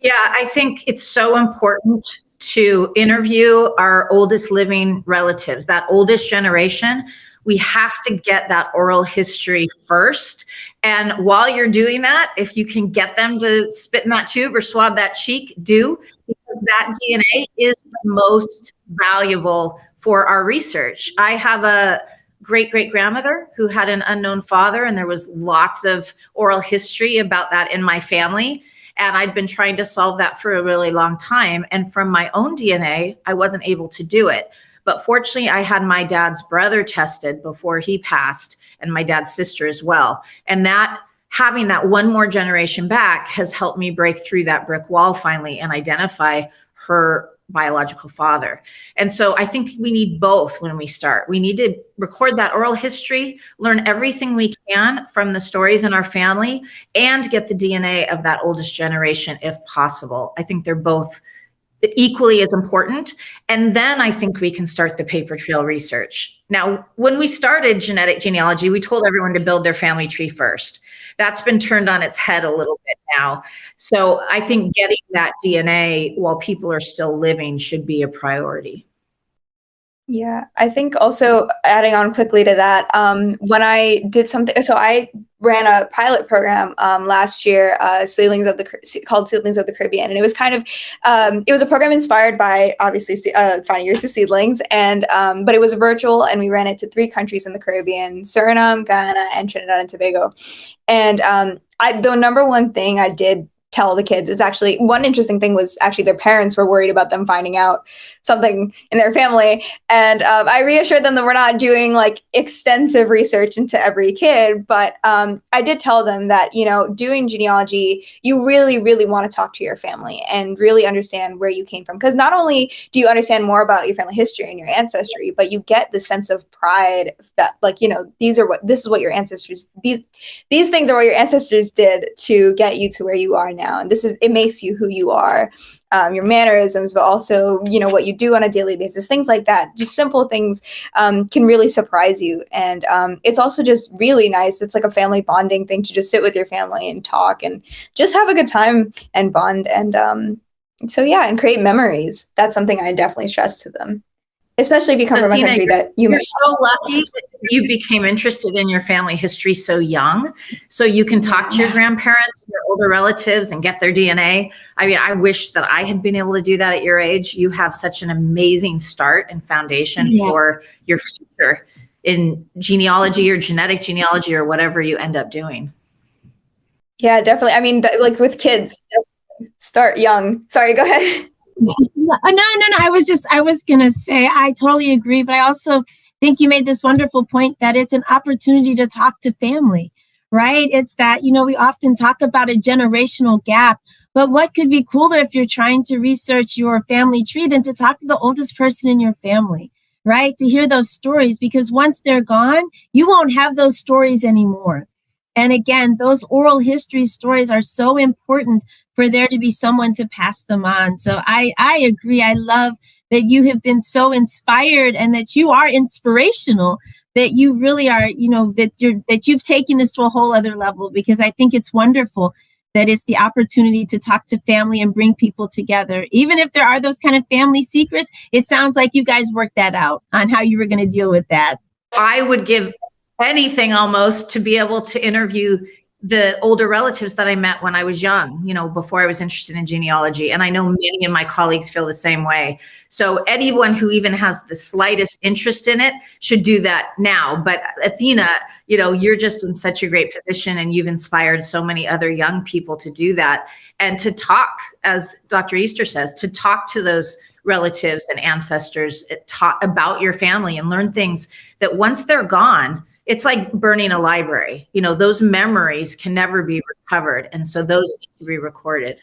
Yeah, I think it's so important to interview our oldest living relatives, that oldest generation. We have to get that oral history first. And while you're doing that, if you can get them to spit in that tube or swab that cheek, do, because that DNA is the most valuable for our research. I have a great-great-grandmother who had an unknown father, and there was lots of oral history about that in my family. And I'd been trying to solve that for a really long time. And from my own DNA, I wasn't able to do it. But fortunately, I had my dad's brother tested before he passed, and my dad's sister as well. And that having that one more generation back has helped me break through that brick wall finally and identify her biological father. And so I think we need both when we start. We need to record that oral history, learn everything we can from the stories in our family, and get the DNA of that oldest generation if possible. I think they're both equally as important. And then I think we can start the paper trail research. Now, when we started genetic genealogy, we told everyone to build their family tree first. That's been turned on its head a little bit now. So I think getting that DNA while people are still living should be a priority. Yeah, I think also adding on quickly to that, when I did something, so I ran a pilot program last year, called Seedlings of the Caribbean, and it was kind of, it was a program inspired by obviously finding your Seedlings, and but it was virtual, and we ran it to 3 countries in the Caribbean: Suriname, Guyana, and Trinidad and Tobago. And the number one thing I did tell the kids. It's actually, one interesting thing was actually their parents were worried about them finding out something in their family. And I reassured them that we're not doing like extensive research into every kid, but I did tell them that, you know, doing genealogy, you really, really want to talk to your family and really understand where you came from. Because not only do you understand more about your family history and your ancestry, but you get the sense of pride that, like, you know, this is what your ancestors, these things are what your ancestors did to get you to where you are now. And it makes you who you are, your mannerisms, but also, you know, what you do on a daily basis, things like that. Just simple things can really surprise you. And it's also just really nice. It's like a family bonding thing to just sit with your family and talk and just have a good time and bond. And so, yeah, and create memories. That's something I definitely stress to them, especially if you come from a Athina, country that you you're might. so lucky that you became interested in your family history so young, so you can talk to your grandparents, your older relatives, and get their DNA. I mean, I wish that I had been able to do that at your age. You have such an amazing start and foundation for your future in genealogy or genetic genealogy or whatever you end up doing. Yeah, definitely. I mean, like with kids, start young. Sorry, go ahead. No. I was going to say, I totally agree. But I also think you made this wonderful point that it's an opportunity to talk to family, right? It's that, you know, we often talk about a generational gap, but what could be cooler if you're trying to research your family tree than to talk to the oldest person in your family, right? To hear those stories, because once they're gone, you won't have those stories anymore. And again, those oral history stories are so important for there to be someone to pass them on. So I agree. I love that you have been so inspired and that you are inspirational, that you really are, you know, that you've taken this to a whole other level, because I think it's wonderful that it's the opportunity to talk to family and bring people together. Even if there are those kind of family secrets, it sounds like you guys worked that out on how you were going to deal with that. I would give anything almost to be able to interview the older relatives that I met when I was young, you know, before I was interested in genealogy. And I know many of my colleagues feel the same way. So anyone who even has the slightest interest in it should do that now. But Athina, you know, you're just in such a great position and you've inspired so many other young people to do that. And to talk, as Dr. Easter says, to talk to those relatives and ancestors, talk about your family and learn things that once they're gone, it's like burning a library. You know, those memories can never be recovered. And so those need to be recorded.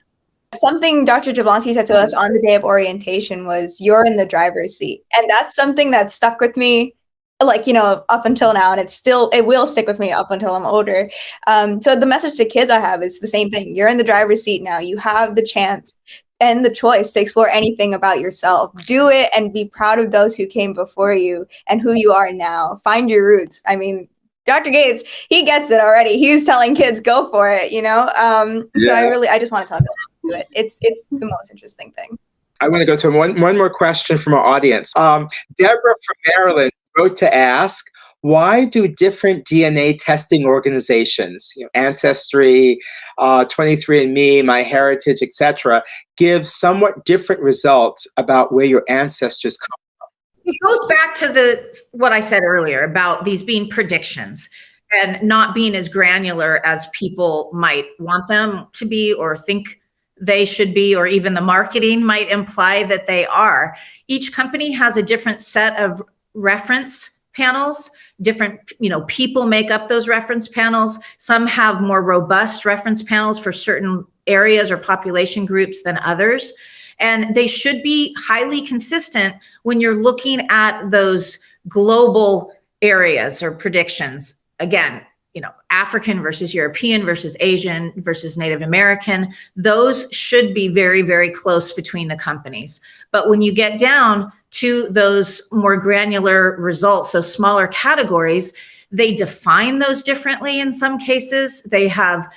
Something Dr. Jablonski said to us on the day of orientation was, you're in the driver's seat. And that's something that stuck with me, like, you know, up until now. And it will stick with me up until I'm older. So the message to kids I have is the same thing. You're in the driver's seat now. You have the chance and the choice to explore anything about yourself. Do it and be proud of those who came before you and who you are now. Find your roots. I mean, Dr. Gates, he gets it already. He's telling kids, go for it, you know? So I just want to talk about it. It's the most interesting thing. I want to go to one more question from our audience. Deborah from Maryland wrote to ask, why do different DNA testing organizations, you know, Ancestry, 23andMe, MyHeritage, etc., give somewhat different results about where your ancestors come from? It goes back to what I said earlier about these being predictions and not being as granular as people might want them to be or think they should be, or even the marketing might imply that they are. Each company has a different set of reference panels. Different, you know, people make up those reference panels. Some have more robust reference panels for certain areas or population groups than others. And they should be highly consistent when you're looking at those global areas or predictions. Again, you know, African versus European versus Asian versus Native American, those should be very, very close between the companies. But when you get down to those more granular results, those smaller categories, they define those differently in some cases. They have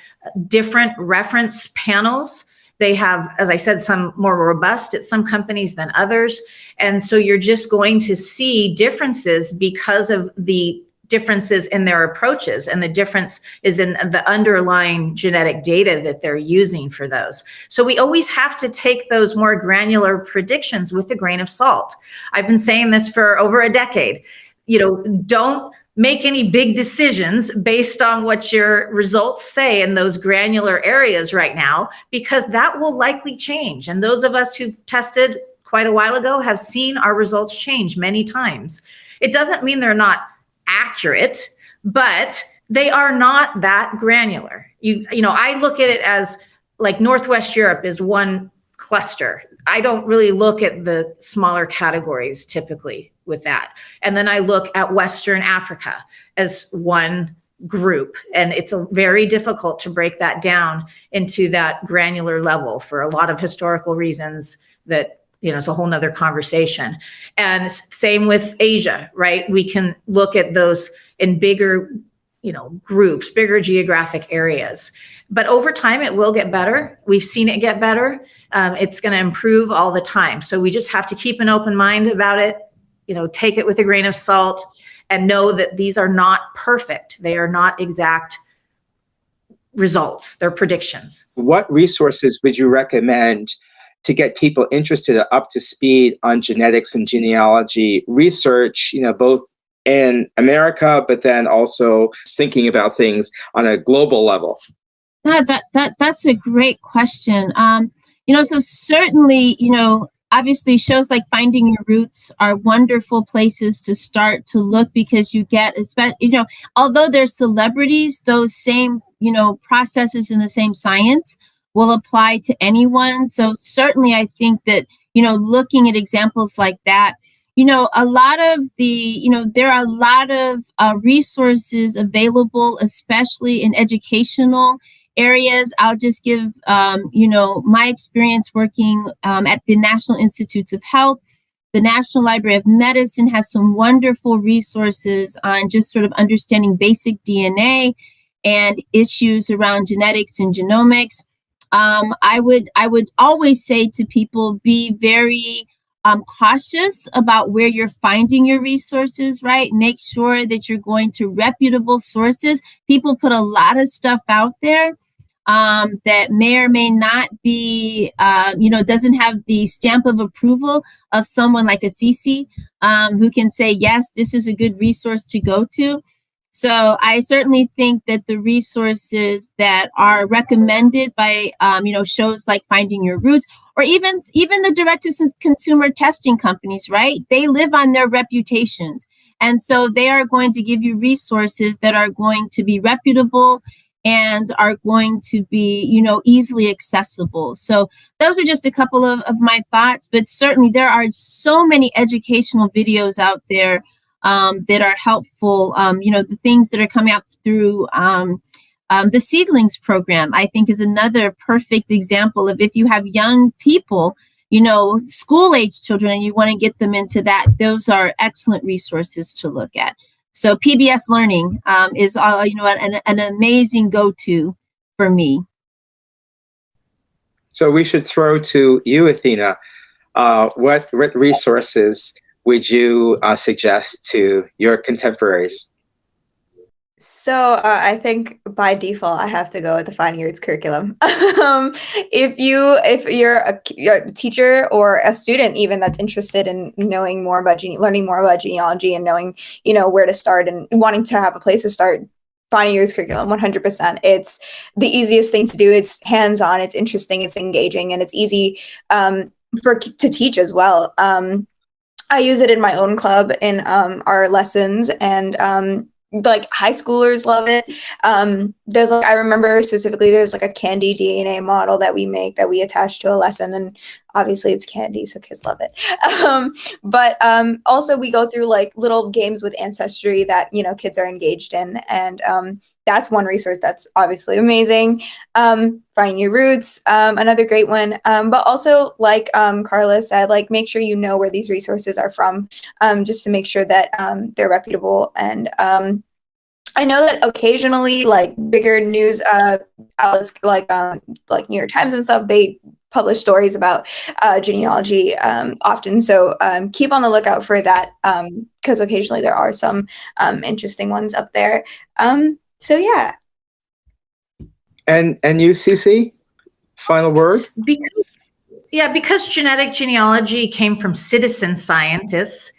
different reference panels. They have, as I said, some more robust at some companies than others. And so you're just going to see differences because of the differences in their approaches, and the difference is in the underlying genetic data that they're using for those. So we always have to take those more granular predictions with a grain of salt. I've been saying this for over a decade. You know, don't make any big decisions based on what your results say in those granular areas right now, because that will likely change. And those of us who've tested quite a while ago have seen our results change many times. It doesn't mean they're not accurate, but they are not that granular. You know, I look at it as like Northwest Europe is one cluster. I don't really look at the smaller categories typically with that. And then I look at Western Africa as one group, and it's very difficult to break that down into that granular level for a lot of historical reasons that, you know, it's a whole nother conversation. And same with Asia, right? We can look at those in bigger, you know, groups, bigger geographic areas. But over time, it will get better. We've seen it get better. It's going to improve all the time. So we just have to keep an open mind about it, you know, take it with a grain of salt, and know that these are not perfect. They are not exact results. They're predictions. What resources would you recommend to get people interested or up to speed on genetics and genealogy research, you know, both in America, but then also thinking about things on a global level? That's a great question. You know, so certainly, you know, obviously shows like Finding Your Roots are wonderful places to start to look, because you get, you know, although they're celebrities, those same, you know, processes in the same science will apply to anyone. So certainly I think that, you know, looking at examples like that, you know, a lot of the, you know, there are a lot of resources available, especially in educational areas. I'll just give, you know, my experience working at the National Institutes of Health. The National Library of Medicine has some wonderful resources on just sort of understanding basic DNA and issues around genetics and genomics. I would always say to people, be very cautious about where you're finding your resources, right? Make sure that you're going to reputable sources. People put a lot of stuff out there that may or may not be, you know, doesn't have the stamp of approval of someone like a CeCe, who can say, yes, this is a good resource to go to. So I certainly think that the resources that are recommended by, you know, shows like Finding Your Roots, or even the direct-to-consumer testing companies, right? They live on their reputations. And so they are going to give you resources that are going to be reputable and are going to be, you know, easily accessible. So those are just a couple of my thoughts, but certainly there are so many educational videos out there that are helpful. You know, the things that are coming out through the Seedlings program, I think, is another perfect example of, if you have young people, you know, school-age children, and you want to get them into that, those are excellent resources to look at. So PBS Learning is, you know, an amazing go-to for me. So we should throw to you, Athina. What resources would you suggest to your contemporaries? So I think by default, I have to go with the Finding Your Roots curriculum. If you're a teacher or a student even that's interested in knowing more about learning more about genealogy and knowing, you know, where to start and wanting to have a place to start, Finding Your Roots curriculum, 100%. It's the easiest thing to do. It's hands-on, it's interesting, it's engaging, and it's easy to teach as well. I use it in my own club in our lessons, and like high schoolers love it. There's like, I remember specifically, there's like a candy DNA model that we make that we attach to a lesson, and obviously it's candy, so kids love it. But also we go through like little games with Ancestry that, you know, kids are engaged in, and that's one resource that's obviously amazing. Finding Your Roots, another great one. But also, like Carla said, like make sure you know where these resources are from, just to make sure that they're reputable. And I know that occasionally, like bigger news outlets like New York Times and stuff, they publish stories about genealogy often. So keep on the lookout for that, because occasionally there are some interesting ones up there. So yeah. And you, CeCe, final word? Because genetic genealogy came from citizen scientists,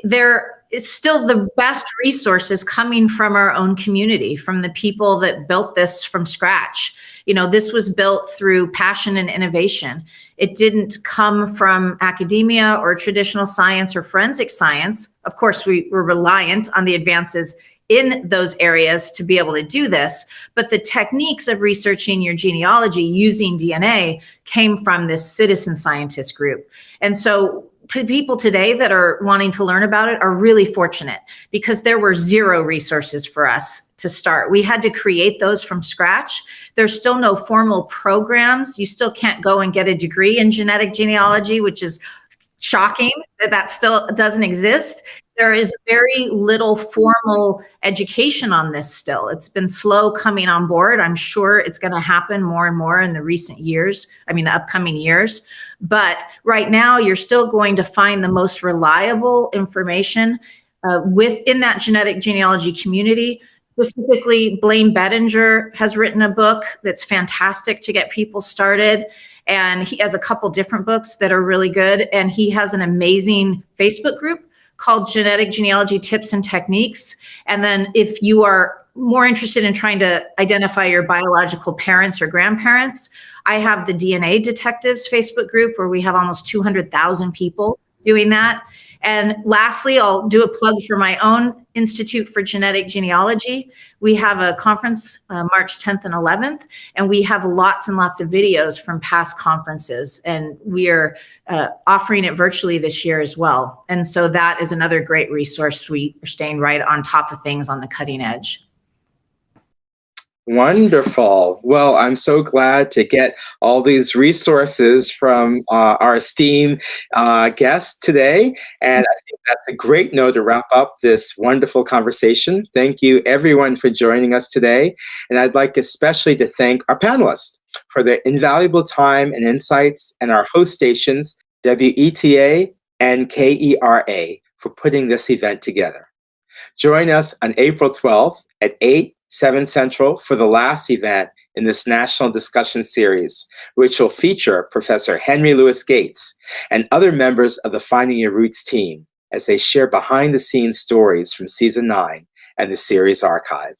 there it's still the best resources coming from our own community, from the people that built this from scratch. This was built through passion and innovation. It didn't come from academia or traditional science or forensic science. Of course, we were reliant on the advances in those areas to be able to do this, but the techniques of researching your genealogy using DNA came from this citizen scientist group. And so to people today that are wanting to learn about it are really fortunate, because there were zero resources for us to start. We had to create those from scratch. There's still no formal programs. You still can't go and get a degree in genetic genealogy, which is shocking that still doesn't exist. There is very little formal education on this still. It's been slow coming on board. I'm sure it's going to happen more and more in the the upcoming years. But right now, you're still going to find the most reliable information within that genetic genealogy community. Specifically, Blaine Bettinger has written a book that's fantastic to get people started. And he has a couple different books that are really good. And he has an amazing Facebook group called Genetic Genealogy Tips and Techniques. And then if you are more interested in trying to identify your biological parents or grandparents, I have the DNA Detectives Facebook group where we have almost 200,000 people doing that. And lastly, I'll do a plug for my own Institute for Genetic Genealogy. We have a conference March 10th and 11th, and we have lots and lots of videos from past conferences, and we are offering it virtually this year as well. And so that is another great resource. We are staying right on top of things on the cutting edge. Wonderful. Well, I'm so glad to get all these resources from our esteemed guest today. And I think that's a great note to wrap up this wonderful conversation. Thank you, everyone, for joining us today. And I'd like especially to thank our panelists for their invaluable time and insights, and our host stations, WETA and KERA, for putting this event together. Join us on April 12th at 7 Central for the last event in this national discussion series, which will feature Professor Henry Louis Gates and other members of the Finding Your Roots team as they share behind-the-scenes stories from Season 9 and the series archive.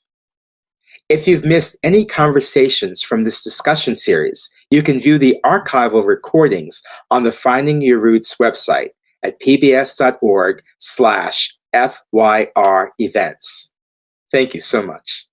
If you've missed any conversations from this discussion series, you can view the archival recordings on the Finding Your Roots website at pbs.org/FYR events. Thank you so much.